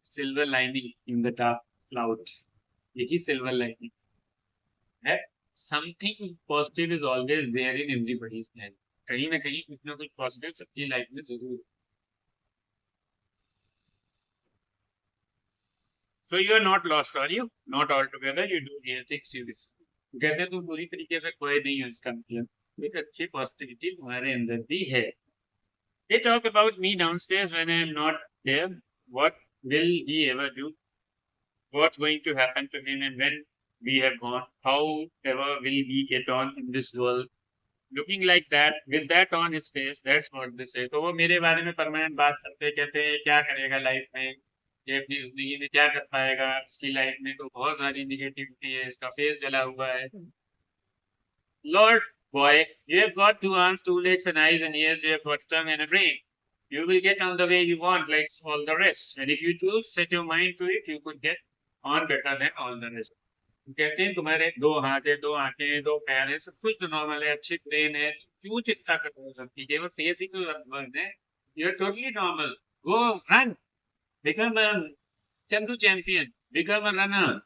Silver lining in the dark cloud. यही silver lining है। Something positive is always there in everybody's life. कहीं ना कहीं कुछ ना कुछ पॉजिटिव सबकी लाइफ में जरूर है। So you are not lost, are you? Not altogether. You do hear things you listen. कहते हैं तुम पूरी तरीके से खोए नहीं हो, इसका मतलब एक अच्छी पॉजिटिविटी तुम्हारे अंदर भी है। They talk about me downstairs when I am not there. What will he ever do? What's going to happen to him, and when we have gone, however will he get on in this world? Looking like that, with that on his face, that's what they say. तो वो मेरे बारे में permanent बात करते हैं, कहते हैं ये क्या करेगा लाइफ में, ये अपनी जिंदगी में क्या कर पाएगा, इसकी लाइफ में तो बहुत सारी निगेटिविटी है, इसका फेस जला हुआ है। Lord, boy, you have got 2 arms, 2 legs, and eyes and ears. You have got a tongue and a brain. You will get on the way you want, like all the rest. And if you choose, set your mind to it, you could get on better than all the rest. कहते हैं तुम्हारे 2 हाथ है, 2 आंखें, 2 पैर है, सब कुछ तो नॉर्मल है, अच्छी ब्रेन है, क्यों चिंता कर रहे हो सब चीजें, वो फेस ही तो बर्न है। You are totally normal. Go run, become a Chandu Champion, become a runner,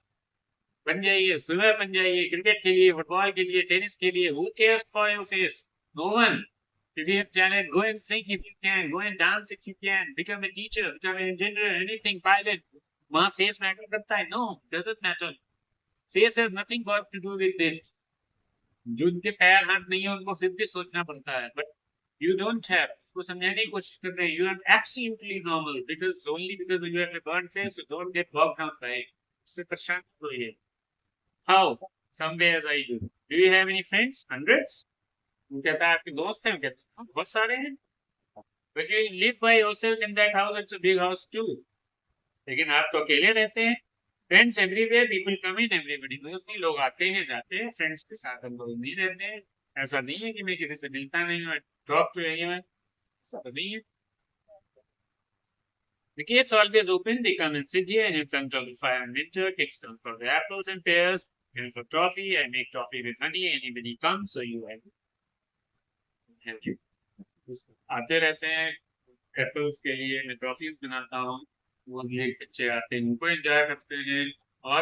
बन जाइए, स्विमर बन जाइए, क्रिकेट के लिए, फुटबॉल के लिए, टेनिस के लिए। Who cares for your face? No one. If you have talent, go and sing if you can, go and dance if you can, become a teacher, become an engineer, anything, pilot. वहाँ face matter करता है? No, doesn't matter. Face has nothing got to do with it. जो उनके पैर हाथ नहीं है उनको फिर भी सोचना पड़ता है, but you don't have. उसको समझाने की कोशिश कर रहे हैं, you are absolutely normal because only because you have a burnt face, you don't get bogged down by it. इससे परेशान हो रही है। How? Some way as I do. Do you have any friends? Hundreds? वो कहता है आपके दोस्त हैं? कहते हैं बहुत सारे हैं। But you live by yourself in that house. It's a big house too. लेकिन आप तो अकेले रहते हैं। Friends everywhere, people come in, everybody knows me. लोग आते हैं जाते हैं, फ्रेंड्स के साथ हम लोग नहीं रहते हैं। ऐसा नहीं है कि मैं किसी से मिलता नहीं हूँ, टॉक टू एनीवन, ऐसा तो नहीं है। The gates always open, they come and sit here, and in front of the fire in winter, kids come for the apples and pears, and for toffee, I make toffee with honey, anybody comes, so you have you. आते रहते हैं apples के लिए, मैं toffees बनाता हूँ, वो ये बच्चे आते हैं, उनको एंजॉय करते हैं, और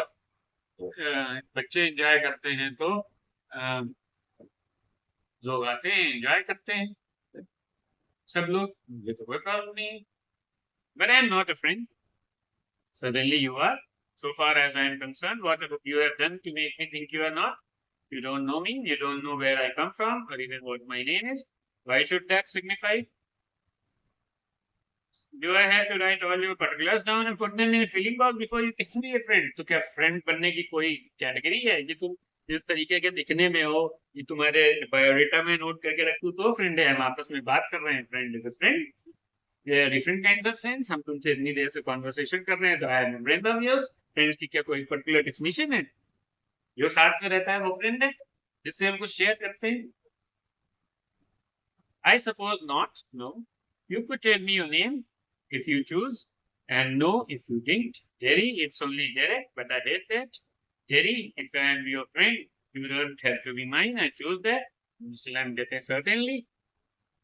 बच्चे एंजॉय करते हैं तो लोग आते हैं एंजॉय करते हैं, सब लोग, मुझे तो कोई प्रॉब्लम नहीं है। But I am not a friend. Suddenly you are. So far as I am concerned, what you have done to make me think you are not? You don't know me, you don't know where I come from, or even what my name is. Why should that signify? Do I have to write all your particulars down and put them in a filling box before you can be a friend? तो क्या friend बनने की कोई category है कि तुम जिस तरीके के दिखने में हो, ये तुम्हारे बायोडेटा में नोट करके रखूं तो फ्रेंड है? हम आपस में बात कर रहे हैं, friend is a friend. Different kinds of friends. हम तुमसे इतनी देर से कॉन्वर्सेशन कर रहे हैं तो I am friend of yours. Friends की क्या कोई पर्टिकुलर डेफिनेशन है? जो साथ में रहता है वो फ्रेंड है, जिससे हम कुछ शेयर करते हैं? I suppose not. No. You could tell me your name if you choose, and no if you didn't. Jerry, it's only Derek, but I hate that. Jerry, if I am your friend, you don't have to be mine. I choose that. Muslim कहते हैं certainly.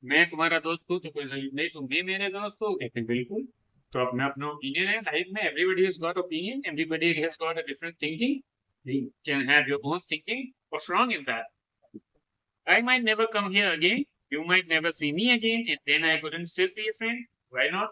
मैं तुम्हारा दोस्त हूँ तो कोई जरूरी नहीं तुम भी मेरे दोस्त हो। कहते हैं बिल्कुल। तो अपना अपना ओपिनियन है लाइफ में. Everybody has got opinion, everybody has got a different thinking. You can have your own thinking. What's wrong in that? I might never come here again. You might never see me again, and then I couldn't still be a friend. Why not?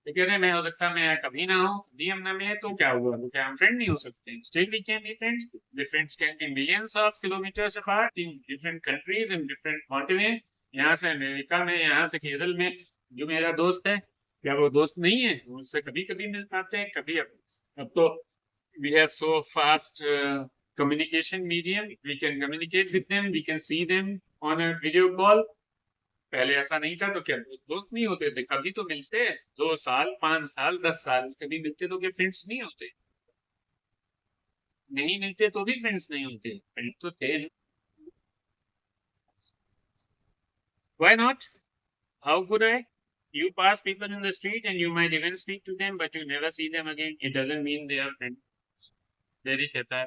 तो कह रहे मैं हो सकता मैं कभी ना हो, कभी हम ना मिले, तो क्या हुआ? तो क्या हम फ्रेंड नहीं हो सकते? Still we can be friends. The friends can be millions of kilometers apart in different countries and different continents. यहाँ से अमेरिका में, यहाँ से केरल में. जो मेरा दोस्त है, क्या वो दोस्त नहीं है? उससे कभी कभी मिल पाते हैं, कभी. अब तो we have so fast communication medium. We can communicate with them. We can see them on a video call. पहले ऐसा नहीं था. तो क्या दोस्त नहीं होते थे? कभी तो मिलते. 2 साल, 5 साल, 10 साल कभी मिलते तो क्या फ्रेंड्स नहीं होते? नहीं मिलते तो भी फ्रेंड्स नहीं होते. फ्रेंड तो थे. Why not? How could I? You pass people in the street and you might even speak to them, but you never see them again. It doesn't mean they are friends. देरी कहता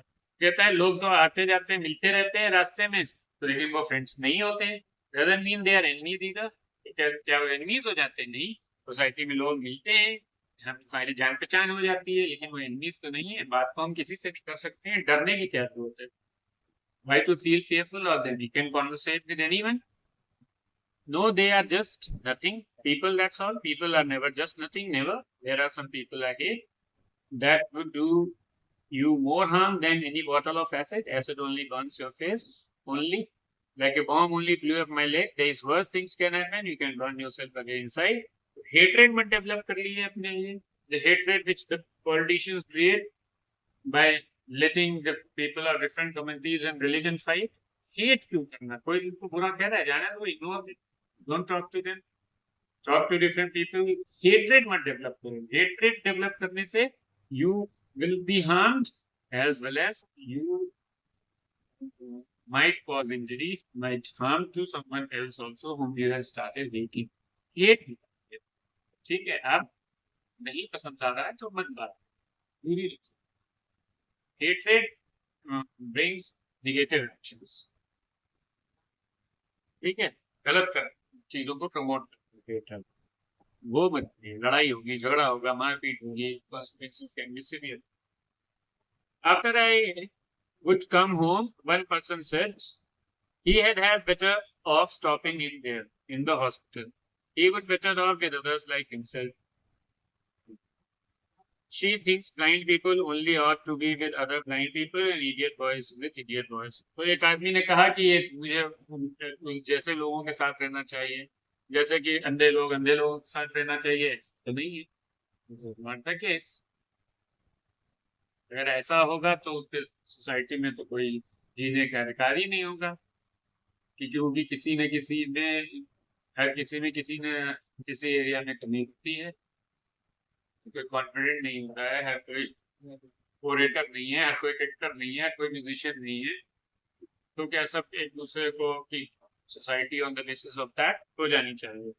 है लोग तो आते जाते मिलते रहते हैं रास्ते में, तो लेकिन वो फ्रेंड्स नहीं होते. Doesn't mean they are enemies either. क्या वो एनिमीज हो जाते? नहीं. सोसाइटी में लोग मिलते हैं, हम सारी जान पहचान हो जाती है, लेकिन वो एनिमीज तो नहीं है. बात तो हम किसी से भी कर सकते हैं. डरने की क्या जरूरत है? Why to feel fearful of them? You can conversate with anyone. No, they are just nothing. People, that's all. People are never just nothing. Never. There are some people like it that would do you more harm than any bottle of acid. Acid only burns your face. Only. Like a bomb only blew up my leg. There is worse things can happen. You can burn yourself again inside. Hatred मत develop कर लीजिए अपने लिए. The hatred which the politicians create by letting the people of different communities and religion fight. Hate क्यों करना? कोई उनको बुरा कह रहा है, जाने दो. Ignore it. Don't talk to them. Talk to different people. Hatred मत develop करो. Hatred develop करने से you will be harmed, as well as you might cause injuries, might harm to someone else also whom you have started hating. Hate. ठीक है, आप नहीं पसंद आ रहा है तो मत बात. दूरी रखिए. Hatred brings negative actions. ठीक है, गलत कर चीजों को प्रमोट करते. वो मत. लड़ाई होगी, झगड़ा होगा, मारपीट होगी. Consequences can be severe. After I would come home, one person said he had better off stopping in there, in the hospital. He would better off with others like himself. She thinks blind people only ought to be with other blind people and idiot boys with idiot boys. तो एक आदमी ने कहा कि ये मुझे जैसे लोगों के साथ रहना चाहिए, जैसे कि अंधे लोगों के साथ रहना चाहिए. तो नहीं है. Not the case. अगर ऐसा होगा तो फिर सोसाइटी में तो कोई जीने का अधिकार ही नहीं होगा. क्योंकि किसी न किसी ने, हर किसी में किसी ने किसी एरिया में कमी होती है. कोई कॉन्फिडेंट नहीं होता है, हर कोई ओरेटर नहीं है, हर कोई एक्टर नहीं है, हर कोई म्यूजिशियन नहीं है. तो क्या सब एक दूसरे को की society on the basis of that हो जानी चाहिए?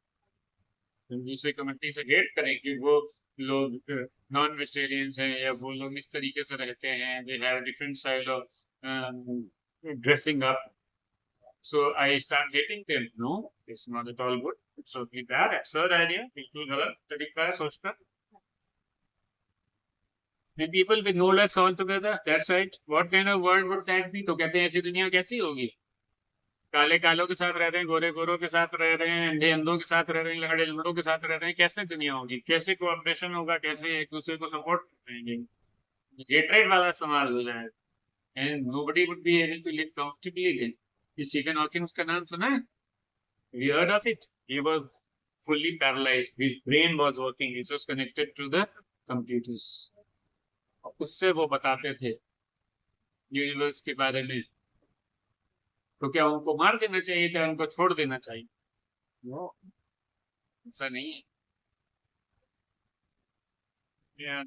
दूसरे कम्युनिटी से हेट करें कि वो लोग नॉन वेजिटेरियंस हैं या वो लोग इस तरीके से रहते हैं, they have different style of dressing up, so I start hating them. No, it's not at all good. It's only bad, absurd idea. बिल्कुल गलत तरीका है सोचना. And people with no legs all together, that's right. What kind of world would that be? तो कहते हैं ऐसी दुनिया कैसी होगी? काले कालों के साथ रह रहे हैं, गोरे गोरों के साथ रह रहे हैं, अंधे अंधों के साथ रह रहे हैं, लंगड़े लंगड़ों के साथ रह रहे हैं. कैसे दुनिया होगी? कैसे कोऑपरेशन होगा? कैसे एक दूसरे को सपोर्ट करेंगे? हेट्रेड वाला समाज हो जाएगा. And nobody would be able to live comfortably then. इस स्टीफन हॉकिंस का नाम सुना है? We heard of it. He was fully paralyzed. His brain was working. It was connected to the computers. उससे वो बताते थे यूनिवर्स के बारे में. तो क्या उनको मार देना चाहिए? क्या उनको छोड़ देना चाहिए? नो, ऐसा नहीं है.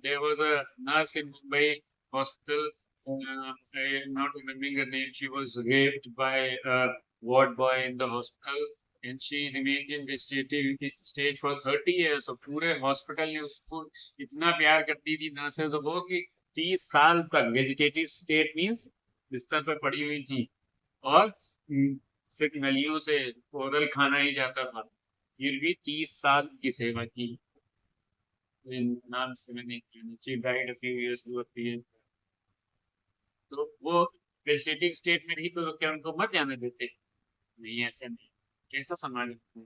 There was a nurse in Mumbai hospital. I'm not remembering her name. She was raped by a ward boy in the hospital, and she remained in vegetative stage for 30 years. So पूरे hospital ने उसको इतना प्यार करती थी nurses को कि 30 साल तक वेजिटेटिव स्टेट मींस बिस्तर पर पड़ी हुई थी और सिर्फ नलियों से ओरल खाना ही जाता था. फिर भी 30 साल की सेवा की. in non-Semitic, she died a few years ago. तो वो वेजिटेटिव स्टेट में रही तो क्या उनको मत जाने देते? नहीं, ऐसा नहीं। कैसा समाज है?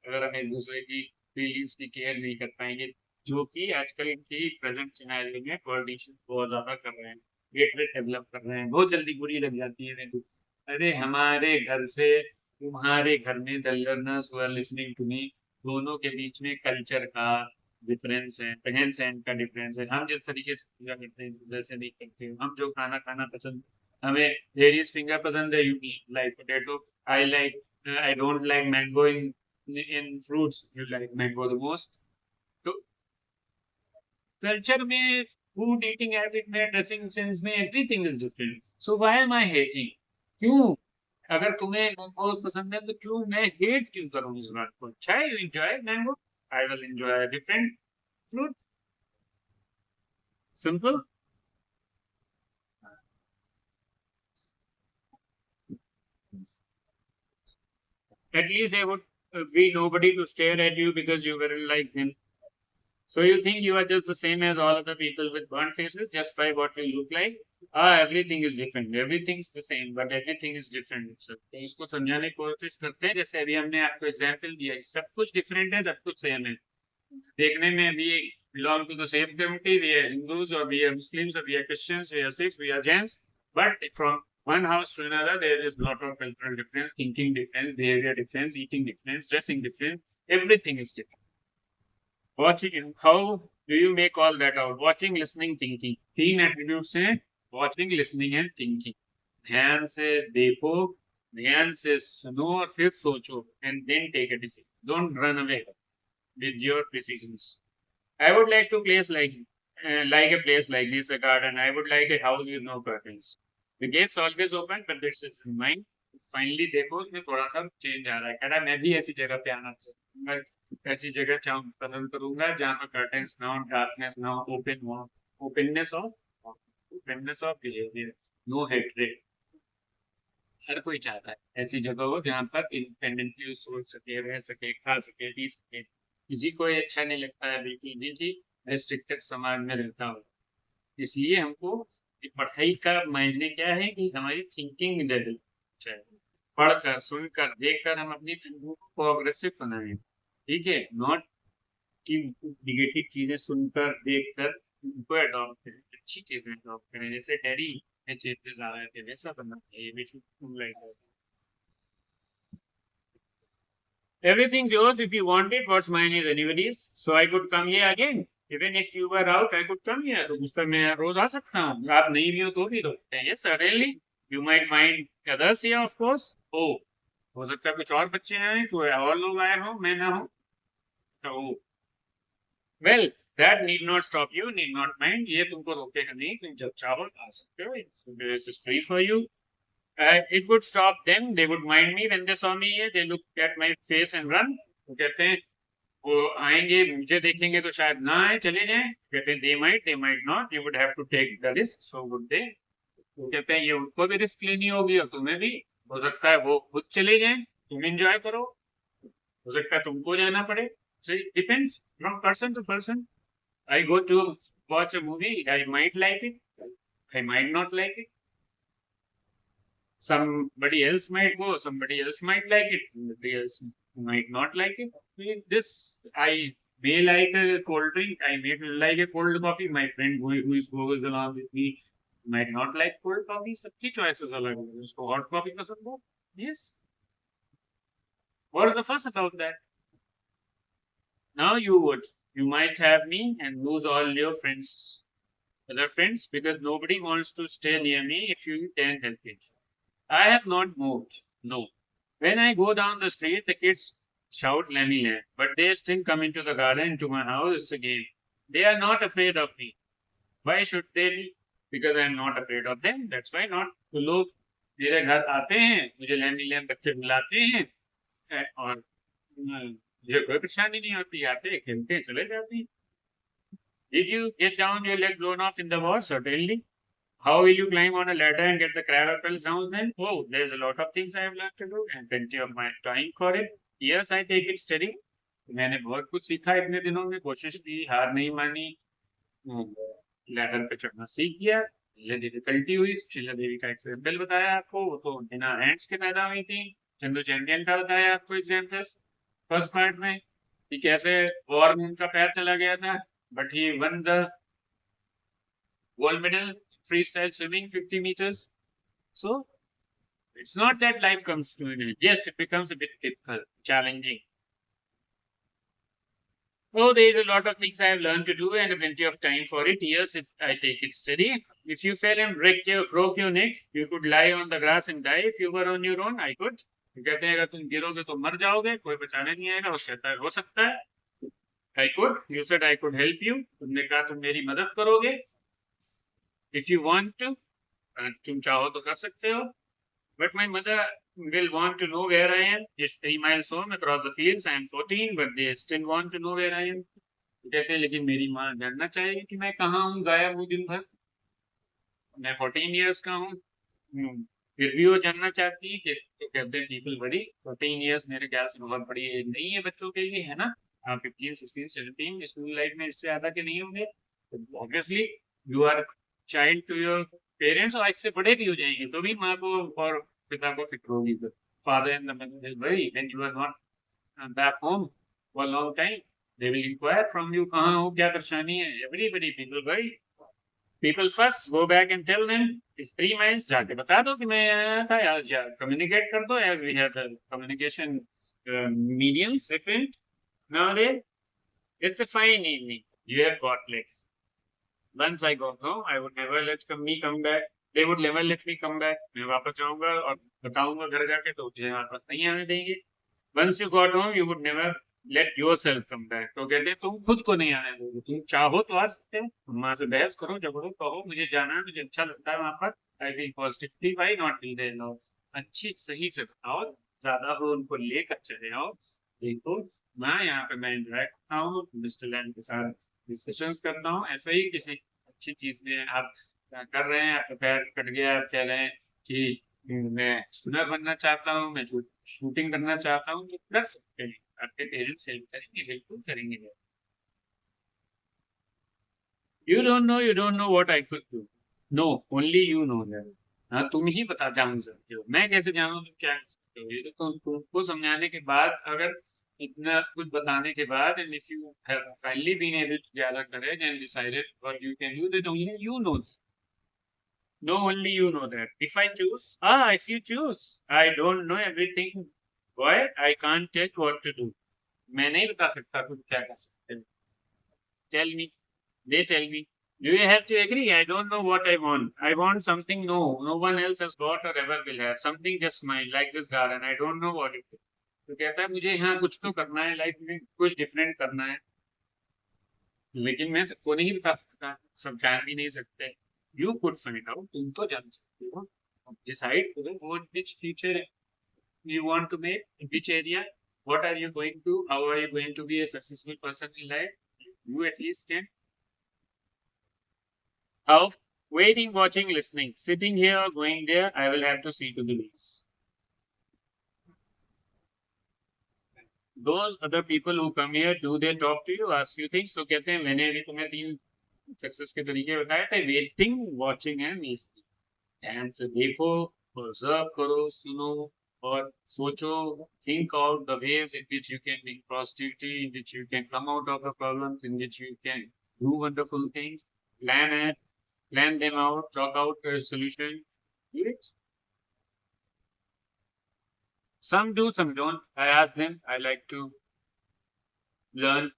अगर हम एक दूसरे की फीलिंग्स की केयर नहीं कर पाएंगे, जो कि आजकल की प्रेजेंट सिनेरियो में पॉलिटिशियंस बहुत ज्यादा कर रहे हैं, हेट्रेड डेवलप कर रहे हैं, बहुत जल्दी बुरी लग जाती है मेरे को। अरे हमारे घर से तुम्हारे घर में the learners who are listening to me, दोनों के बीच में कल्चर का डिफरेंस है, रहन सहन का डिफरेंस है। हम जिस तरीके से पूजा करते हैं वैसे नहीं करते। हम जो खाना खाना पसंद, हमें लेडीज फिंगर पसंद है, you like potato, I like, I don't like mango in fruits. You like mango the most. तो culture में, food eating habit में, dressing sense में, everything is different. So why am I hating? क्यों? अगर तुम्हें mango पसंद है तो क्यों मैं हेट क्यों करूँ इस बात को? अच्छा है, you enjoy mango, I will enjoy a different fruit. Simple. At least there would be nobody to stare at you because you weren't like them. So you think you are just the same as all other people with burnt faces just by what you look like? Ah, everything is different. Everything's the same, but everything is different. So, तो इसको समझाने की कोशिश करते हैं, जैसे अभी हमने आपको एग्जाम्पल दिया, सब कुछ डिफरेंट है, सब कुछ सेम है। देखने में भी belong to the same community, we are Hindus or we are Muslims or we are Christians, we are Sikhs, we are Jains, but from one house to another, there is a lot of cultural difference, thinking difference, behavior difference, eating difference, dressing difference, everything is different. Watching, how do you make all that out? Watching, listening, thinking. तीन attributes हैं, watching, listening and thinking. ध्यान से देखो, ध्यान से सुनो और फिर सोचो, and then take a decision. Don't run away with your decisions. I would like to place like a place like this, a garden. I would like a house with no curtains. The gates always open, but this is mine. Finally देखो उसमें थोड़ा सा change आ रहा है। कह रहा है मैं भी ऐसी जगह पे आना चाहूँ, मैं ऐसी जगह पसंद करूंगा जहाँ पर कर्टेन्स ना हो, डार्कनेस ना हो, ओपन हो, openness of behaviour, no hatred. हर कोई चाहता है ऐसी जगह हो जहाँ पर इंडिपेंडेंटली सोच सके, रह सके, खा सके, पी सके। किसी को ये अच्छा नहीं लगता है बिल्कुल भी कि रेस्ट्रिक्टेड समाज में रहता हो। इसलिए हमको पढ़ाई का मायने क्या है कि हमारी थिंकिंग डेवलप चाहिए। पढ़कर, सुनकर, देखकर हम अपनी थिंकिंग को अग्रेसिव बनाएं। ठीक है, नॉट कि निगेटिव चीजें सुनकर, देखकर उनको अडॉप्ट करें, अच्छी चीजें अडॉप्ट करें। जैसे डैडी में चेंजेस आ रहे थे, वैसा बनना चाहिए। We should like everything's yours if you want it. What's mine is anybody's. So I could come here again. Even if you were out, I could come here. तो उस पर मैं रोज आ सकता हूँ। आप नहीं भी हो तो भी तो। Yes, certainly. You might find others here, of course. Oh, हो सकता है कुछ और बच्चे आए, कोई और लोग आए हो, मैं ना हो। तो well, that need not stop you, need not mind. ये तुमको रोकेगा नहीं, तुम जब चाहो आ सकते हो। This is free for you. It would stop them. They would mind me when they saw me here. They look at my face and run. वो कहते हैं वो आएंगे, मुझे देखेंगे तो शायद ना आए, चले जाएं। कहते हैं they might not. You would have to take the risk. So would they. वो कहते हैं ये उनको भी रिस्क लेनी होगी और तुम्हें भी। हो सकता है वो खुद चले जाएं, तुम एंजॉय करो। हो सकता है तुमको जाना पड़े। So it depends from person to person. I go to watch a movie. I might like it. I might not like it. Somebody else might go, somebody else might like it, somebody else might not like it. This, I may like a cold drink, I may like a cold coffee. My friend who goes along with me might not like cold coffee. सबकी choices अलग हैं। उसको hot coffee पसंद हो, yes. What is the fuss about that? Now you might have me and lose all your friends, other friends, because nobody wants to stay near me if you can help it. I have not moved. No. When I go down the street, the kids shout Lemmy Lamb, but they still come into the garden, into my house. It's a game. They are not afraid of me. Why should they be? Because I am not afraid of them. That's why not. तो लोग मेरे घर आते हैं, मुझे Lammy lamb बच्चे बुलाते हैं और मुझे कोई परेशानी नहीं होती। आते हैं, खेलते हैं, चले जाते हैं। Did you get down your leg blown off in the war? Certainly. How will you climb on a ladder and get the crab apples down then? Oh, there's a lot of things I have learned to do and plenty of my time for it. Yes, I take it steady. मैंने बहुत कुछ सीखा इतने दिनों में, कोशिश की, हार नहीं मानी, लेवल पे चढ़ना सीख गया। पहले डिफिकल्टी हुई, शीला देवी का एग्जाम्पल बताया आपको, वो तो बिना हैंड्स के पैदा हुई थी। चंदू चैंपियन का बताया आपको एग्जाम्पल फर्स्ट पार्ट में, कि कैसे वॉर में उनका पैर चला गया था, but he one the gold medal freestyle swimming 50 meters. So it's not that life comes to an end. Yes, it becomes a bit difficult, challenging. So there is a lot of things I have learned to do and plenty of time for it. Yes, I take it steady. If you fell and broke your neck, you could lie on the grass and die. If you were on your own, I could. तो कहते हैं अगर तुम गिरोगे तो मर जाओगे, कोई बचाने नहीं आएगा। वो कहता है हो सकता है। I could. You said I could help you. तुमने कहा तुम मेरी मदद करोगे। If you want to, तुम चाहो तो कर सकते हो। But my mother will want to know where I am. It's 3 miles home across the fields. I am 14, but they still want to know where I am. कहते हैं लेकिन मेरी माँ जानना चाहेगी कि मैं कहाँ हूँ, गायब हूँ दिन भर। मैं 14 years का हूँ, फिर भी वो जानना चाहती है। कि तो कहते हैं पीपल बड़ी 14 years मेरे ख्याल से बहुत बड़ी एज नहीं है बच्चों के लिए, है ना। हाँ 15, 16, 17 स्कूल लाइफ में इससे ज्यादा के नहीं होंगे। Obviously you are child to your parents, और इससे बड़े भी हो जाएंगे तो भी माँ को और पिता को फिक्र होगी। Father and the mother is worry when you are not back home for long time, they will inquire from you कहाँ हो, क्या परेशानी है। Everybody people worry, people first go back and tell them is 3 miles, जाके बता दो कि मैं आया था, या कम्युनिकेट कर दो as we have the communication mediums different nowadays. It's a fine evening, you have got legs. Once I got home, I would never let me come back. They would never let me come back. मैं वापस जाऊंगा और बताऊंगा घर जाके तो मुझे वापस नहीं आने देंगे। Once you got home, you would never let yourself come back. तो कहते हैं तुम खुद को नहीं आने दोगे, तुम चाहो तो आ सकते हो, तुम माँ से बहस करो, झगड़ो, कहो मुझे जाना है, मुझे अच्छा लगता है वहां पर, I feel positively, why not be there now? अच्छी सही से बताओ, ज्यादा हो उनको लेकर चले आओ। देखो मैं यहाँ पे मैं एंजॉय करता हूँ, मिस्टर लैंड के साथ डिस्कशंस करता हूँ। ऐसा ही किसी अच्छी चीज में आप कर रहे हैं, आपका पैर कट गया, आप कह रहे हैं कि मैं स्विमर बनना चाहता हूँ, मैं शूटिंग करना चाहता हूँ, तो कर सकते हैं। आपके पेरेंट्स हेल्प करेंगे, बिल्कुल करेंगे। You don't know what I could do. No, only you know that. हाँ तुम ही बता जान सकते हो, मैं कैसे जानूं तुम क्या कर सकते हो। ये तो तुमको समझाने के बाद, अगर इतना कुछ बताने के बाद, and if you have finally been able to gather courage and decided what you can do, then only you know that. No, only you know that. If I choose, if you choose, I don't know everything. Boy, I can't tell what to do. मैं नहीं बता सकता तुम क्या कर सकते हो। Tell me. They tell me. Do you have to agree? I don't know what I want. I want something no one else has got or ever will have. Something just mine, like this garden. I don't know what it is. तो कहता है मुझे यहाँ कुछ तो करना है, life में कुछ डिफरेंट करना है, लेकिन मैं सबको नहीं बता सकता, सब जान भी नहीं सकते। You could find out. तुम तो जान सकते हो। Decide करो what which future you want to make, in which area, what are you going to, how are you going to be a successful person in life. You at least can. How? Waiting, watching, listening. Sitting here or going there, I will have to see to the lease. Those other people who come here, do they talk to you, ask you things? तो कहते हैं मैंने अभी तुम्हें 3 success के तरीके बताए थे, वेटिंग, वॉचिंग एंड लिसनिंग। ध्यान से देखो, ऑब्जर्व करो, सुनो और सोचो। Think out the ways in which you can make positivity, in which you can come out of the problems, in which you can do wonderful things. Plan them out, talk out a solution. Do it. Some do, some don't. I ask them. I like to learn.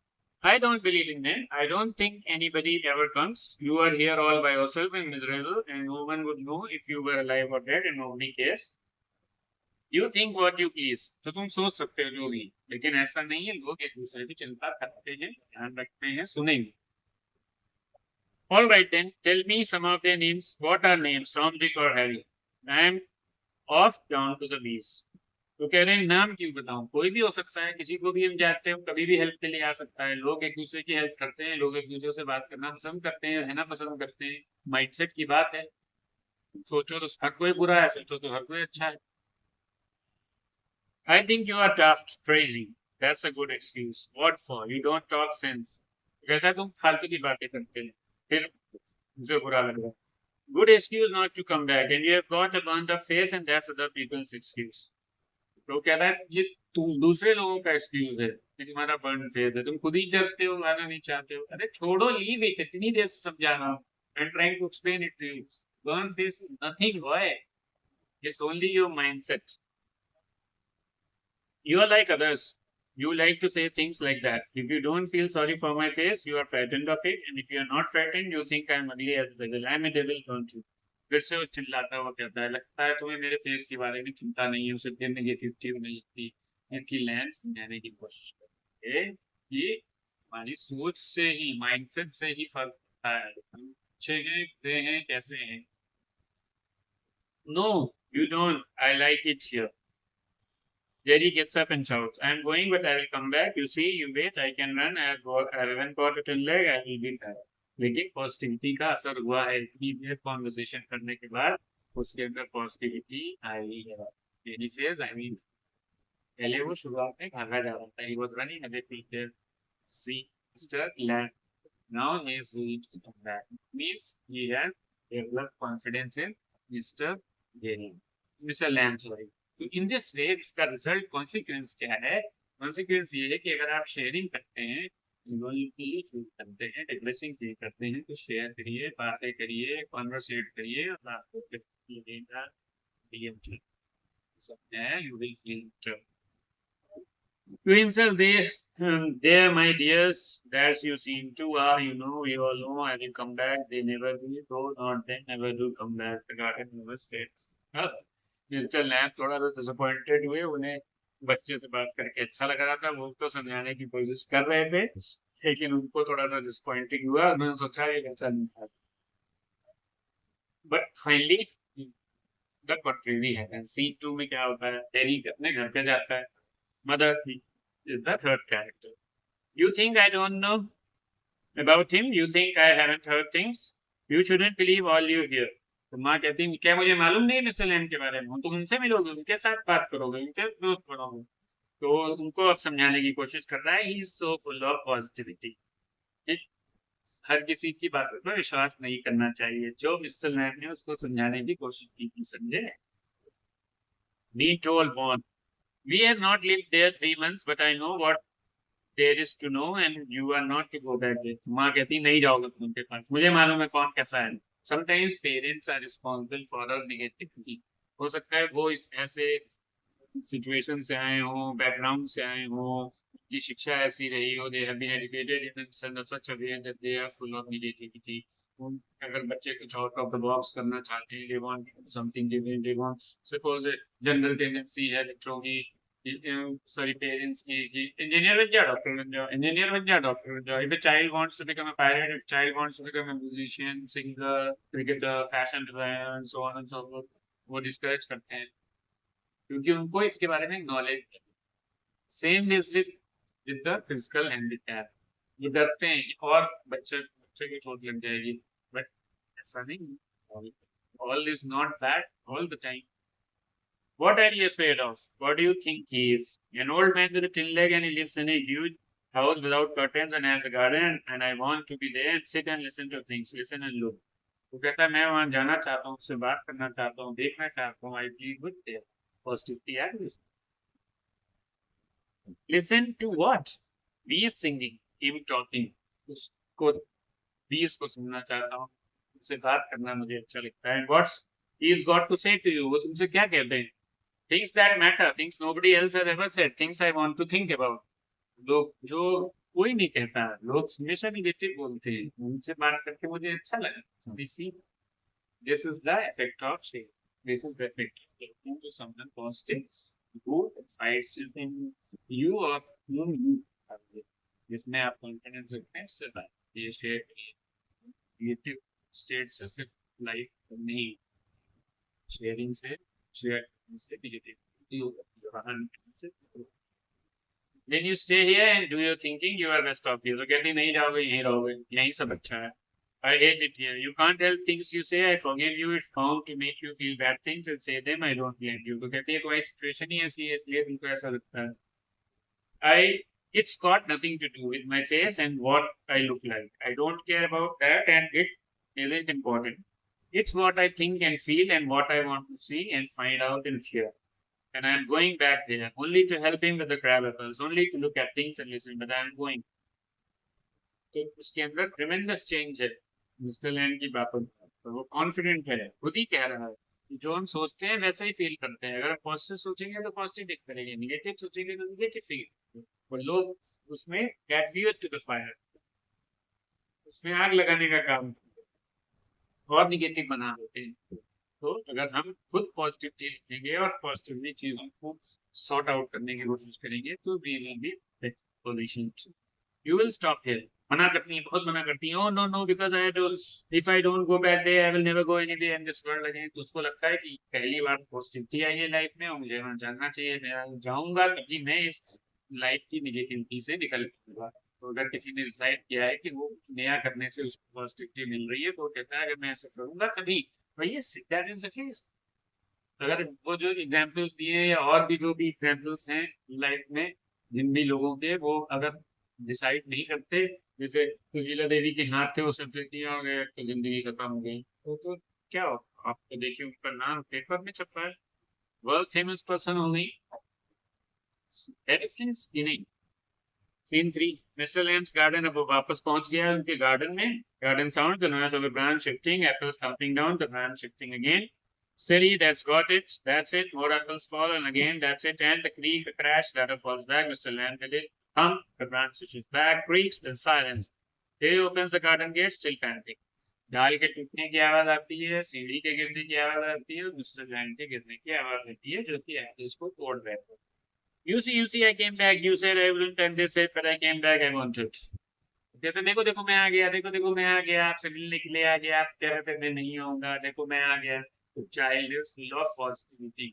I don't believe in them. I don't think anybody ever comes. You are here all by yourself and miserable, and no one would know if you were alive or dead, and nobody cares. You think what you please. तो तुम सोच सकते हो जो भी, लेकिन ऐसा नहीं है। लोग एक दूसरे की चिंता करते हैं, ध्यान रखते हैं, सुनेंगे। All right then, tell me some of their names. What are names? Tom, Dick or Harry? I am off down to the beach. तो कह रहे हैं नाम क्यों बताऊं, कोई भी हो सकता है, किसी को भी हम जानते हैं, कभी भी हेल्प के लिए आ सकता है। लोग एक दूसरे की हेल्प करते हैं, लोग एक दूसरे से बात करना पसंद करते हैं, रहना पसंद करते हैं। माइंडसेट की बात है। सोचो तो हर कोई बुरा है, सोचो तो हर कोई अच्छा है। I think you are daft, crazy. That's a good excuse. What for? You don't talk sense. कहता है तुम फालतू की बातें करते हैं, फिर मुझे बुरा लग रहा है. Good excuse not to come back, and you have got a burnt up face, and that's other people's excuse. तो कह रहा है ये तुम दूसरे लोगों का एक्सक्यूज है कि तुम्हारा बर्न फेस है, तुम खुद ही डरते हो, आना नहीं चाहते हो. अरे छोड़ो, लीव इट. इतनी देर से समझा रहा हूँ. I am trying to explain it to you. Burn face is nothing boy. It's only your mindset. You are like others. You like to say things like that. If you don't feel sorry for my face, you are frightened of it. And if you are not frightened, you think I am ugly as a devil. I am a devil, don't you? फिर से वो चिल्लाता हुआ कहता है, लगता है तुम्हें मेरे फेस के बारे में चिंता नहीं है, उसे फिर नेगेटिविटी नहीं थी. इनकी लैंड समझाने की कोशिश करते हैं. ये हमारी सोच से ही, माइंडसेट से ही फर्क पड़ता है. हम अच्छे हैं, बुरे हैं, कैसे हैं. No, you don't. I like it here. Jerry gets up and shouts, I am going, but I will come back. You see, you wait, I can run. I haven't got a tin leg, I will be tired. लेकिन positivity का असर हुआ है. इतनी देर conversation करने के बाद उसके अंदर पॉजिटिविटी आई है. Jerry says, I mean, पहले वो शुरुआत में भागा जा रहा था. He was running away from there. See, Mr. Lamb. Now he is going to come back. Means he had developed confidence in Mr. Jerry. Mr. Lamb, sorry. तो in this way इसका रिजल्ट कॉन्सिक्वेंस क्या है? Consequence ये है कि अगर आप sharing करते हैं, फील करते हैं, एग्रेसिंग फील करते हैं, तो शेयर करिए, बातें करिए, कॉन्वर्सेट करिए, और आपको you will feel better. To himself, there, my dears, that's you seem to are, you know, we all know, I will come back. They never do, though not they never do come back. The garden never stays. Mister lamb थोड़ा सा disappointed हुए. उन्हें बच्चे से बात करके अच्छा लग रहा था. वो तो समझाने की कोशिश कर रहे थे, लेकिन उनको थोड़ा सा डिसअपॉइंटिंग हुआ. उन्होंने सोचा ये ऐसा नहीं था. बट फाइनली द कंट्री है. सीन 2 में क्या होता है? टेरी अपने घर पे जाता है. Mother is the third character. You think I don't know about him? You think I haven't heard things? You shouldn't believe all you here. तो माँ कहती है, क्या मुझे मालूम नहीं मिस्टर लैंड के बारे में? तुम उनसे मिलोगे, उनके साथ बात करोगे, उनके दोस्त बनोगे. तो उनको अब समझाने की कोशिश कर रहा है. He is so full of positivity. हर किसी की बात पर विश्वास नहीं करना चाहिए. जो मिस्टर लैंड ने उसको समझाने की कोशिश की थी, समझे. Be told one. We have not lived there 3 months, but I know what there is to know, and you are not to go back there. माँ कहती नहीं जाओगे तुम उनके पास, मुझे मालूम है कौन कैसा है. Sometimes parents are responsible for our negativity. हो सकता है वो इस ऐसे सिचुएशन से आए हो, बैकग्राउंड से आए हो, की शिक्षा ऐसी रही हो, they have been educated in such a way that they are full of negativity. अगर बच्चे कुछ आउट ऑफ द बॉक्स करना चाहते हैं, they want something different, they want, suppose general tendency है बच्चों की, sorry, parents की इंजीनियर बन जा, डॉक्टर बन जाओ, इंजीनियर बन जा, डॉक्टर बन जाओ. If a child wants to become a pilot, if a child wants to become a musician, singer, cricketer, fashion designer, and so on and so forth, वो डिस्करेज करते हैं क्योंकि उनको इसके बारे में नॉलेज है. Same is with the physical handicap. ये डरते हैं और बच्चे की चोट लग जाएगी, बट ऐसा नहीं. All is not bad all the time. What are you afraid of? What do you think he is? An old man with a tin leg, and he lives in a huge house without curtains and has a garden, and I want to be there and sit and listen to things, listen and look. वो कहता है मैं वहां जाना चाहता हूँ, उससे बात करना चाहता हूँ, देखना चाहता हूँ. I feel good there. Positivity and listen. Listen to what? Bees singing, him talking. उसको bees को सुनना चाहता हूँ, उससे बात करना मुझे अच्छा लगता है. And what's he's got to say to you? वो तुमसे क्या कहते हैं? Things that matter, things nobody else has ever said, things I want to think about. लोग जो कोई नहीं कहता, लोग हमेशा निगेटिव बोलते हैं, उनसे बात करके मुझे अच्छा लगा. We see, this is the effect of shame. This is the effect of talking to someone positive who fights in you or whom you have with. जिसमें आप कॉन्फिडेंस रखते हैं, उससे बात ये शेयर करिए. क्रिएटिव स्टेट से सिर्फ लाइफ नहीं, शेयरिंग से शेयर से negative. When you stay here and do your thinking, you are best off here. तो कहती नहीं जाओगे, यहीं रहोगे, यहीं सब अच्छा है. I hate it here. You can't help things you say. I forgive you. It's found to make you feel bad things and say them. I don't blame you. तो कहती है कोई सिचुएशन ही ऐसी है, इसलिए तुमको ऐसा लगता है. It's got nothing to do with my face and what I look like. I don't care about that, and it isn't important. It's what I think and feel and what I want to see and find out and hear. And I'm going back there only to help him with the crab apples, only to look at things and listen, but I'm going. तो उसके अंदर ट्रेमेंडस change है mister land की बातों में। तो वो confident है, खुद ही कह रहा है कि जो हम सोचते हैं वैसा ही फील करते हैं। अगर हम पॉजिटिव सोचेंगे तो पॉजिटिव दिख करेंगे, निगेटिव सोचेंगे तो निगेटिव फील। और लोग उसमें get viewer to the fire, उसमें आग लगाने का काम और निगेटिव बना देते हैं। तो अगर हम खुद पॉजिटिव लिखेंगे और पॉजिटिवली चीजों को सॉर्ट आउट करने की कोशिश करेंगे तो we will be position you will stop here. मना करती हैं, बहुत मना करती हैं, oh no no because I do if I don't go back there I will never go anywhere in this world again. तो उसको लगता है कि पहली बार पॉजिटिविटी आई है लाइफ में और मुझे वहां जाना चाहिए, मैं जाऊंगा तभी मैं इस लाइफ की निगेटिविटी से निकल पाऊंगा। तो अगर किसी ने डिसाइड किया है कि वो नया करने से उसको पॉजिटिविटी मिल रही है तो वो कहता है अगर मैं ऐसा करूंगा तभी, भैया दैट इज द केस। अगर वो जो एग्जाम्पल्स दिए या और भी जो भी एग्जाम्पल्स हैं लाइफ में जिन भी लोगों के, वो अगर डिसाइड नहीं करते, जैसे सुशीला देवी के हाथ थे वो सब दिया हो गया तो जिंदगी खत्म हो गई, तो क्या हो? आप तो देखिए उनका नाम पेपर में छपा है, वर्ल्ड फेमस पर्सन हो गई। नहीं। Scene 3 mister Lamb's garden. अब वो वापस पहुंच गया उनके गार्डन में। Garden sound the noise of the branch shifting, apples thumping down, the branch shifting again. Silly, that's got it. That's it. More apples fall, and again, that's it. And the creak, a crash, ladder falls back. Mr. Lamb did it. Thump, the branch pushes back, creaks, then silence. He opens the garden gate, still panting. डाल के टूटने की आवाज आती है, सीढ़ी के गिरने की आवाज आती है और मिस्टर लैंड के गिरने की आवाज आती है जो कि एप्पल्स को तोड़ रहे थे। You see, I came back. You said I wouldn't, and they said, but I came back. I wanted. कहते देखो देखो मैं आ गया, देखो देखो मैं आ गया, आपसे मिलने के लिए आ गया, आप कह रहे थे मैं नहीं आऊंगा, देखो मैं आ गया। तो child is full of positivity.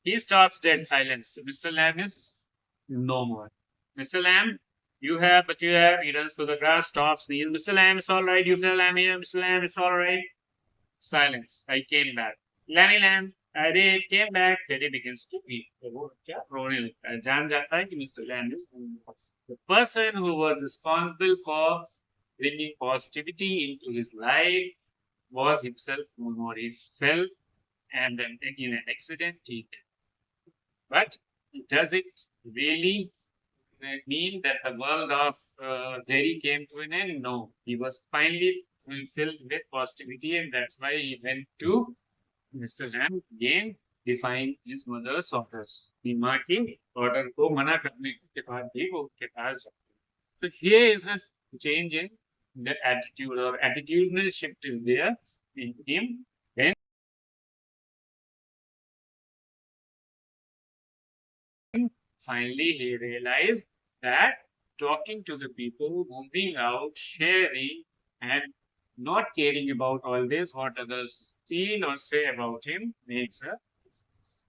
He stops dead silence. Mr. Lamb is no more. Mr. Lamb, you have, but you have. He runs through the grass, stops, kneels. Mr. Lamb, it's all right. You Mr. Lamb here. Mr. Lamb, it's all right. Silence. I came back. Lammy Lamb, I did, came back. Teddy begins to weep. वो क्या रोने लगता है, जान जाता है कि Mr. Lamb is the person who was responsible for bringing positivity into his life was himself no more. He fell and then in an accident he died. But does it really mean that the world of Jerry came to an end? No. He was finally filled with positivity and that's why he went to Mr. Lamb again, defying his mother's orders. The माँ की order को मना करने के बाद भी वो उसके पास जाते हैं। So here is the change in the attitude or attitudinal shift is there in him. Then finally he realized that talking to the people, moving out, sharing, and not caring about all this, what others feel or say about him, makes a difference.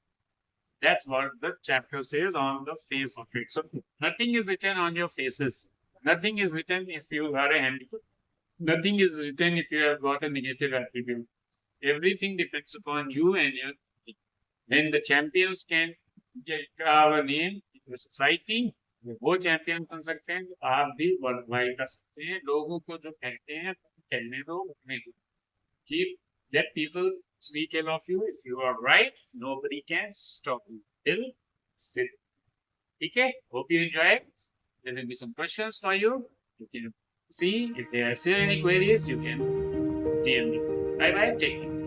That's what the chapter says on the face of it. So nothing is written on your faces. Nothing is written if you are a handicap. Nothing is written if you have got a negative attribute. Everything depends upon you and your thinking. When the champions can get our name in the society, वो champion बन सकते हैं, आप भी worldwide कर सकते हैं। लोगों को जो कहते हैं कहने दो, उन्हें दो। Keep let people speak ill of you. If you are right, nobody can stop you. Till sit. Okay. Hope you enjoy it. There will be some questions for you. You can see if there are still any queries. You can DM me. Bye bye. Take care.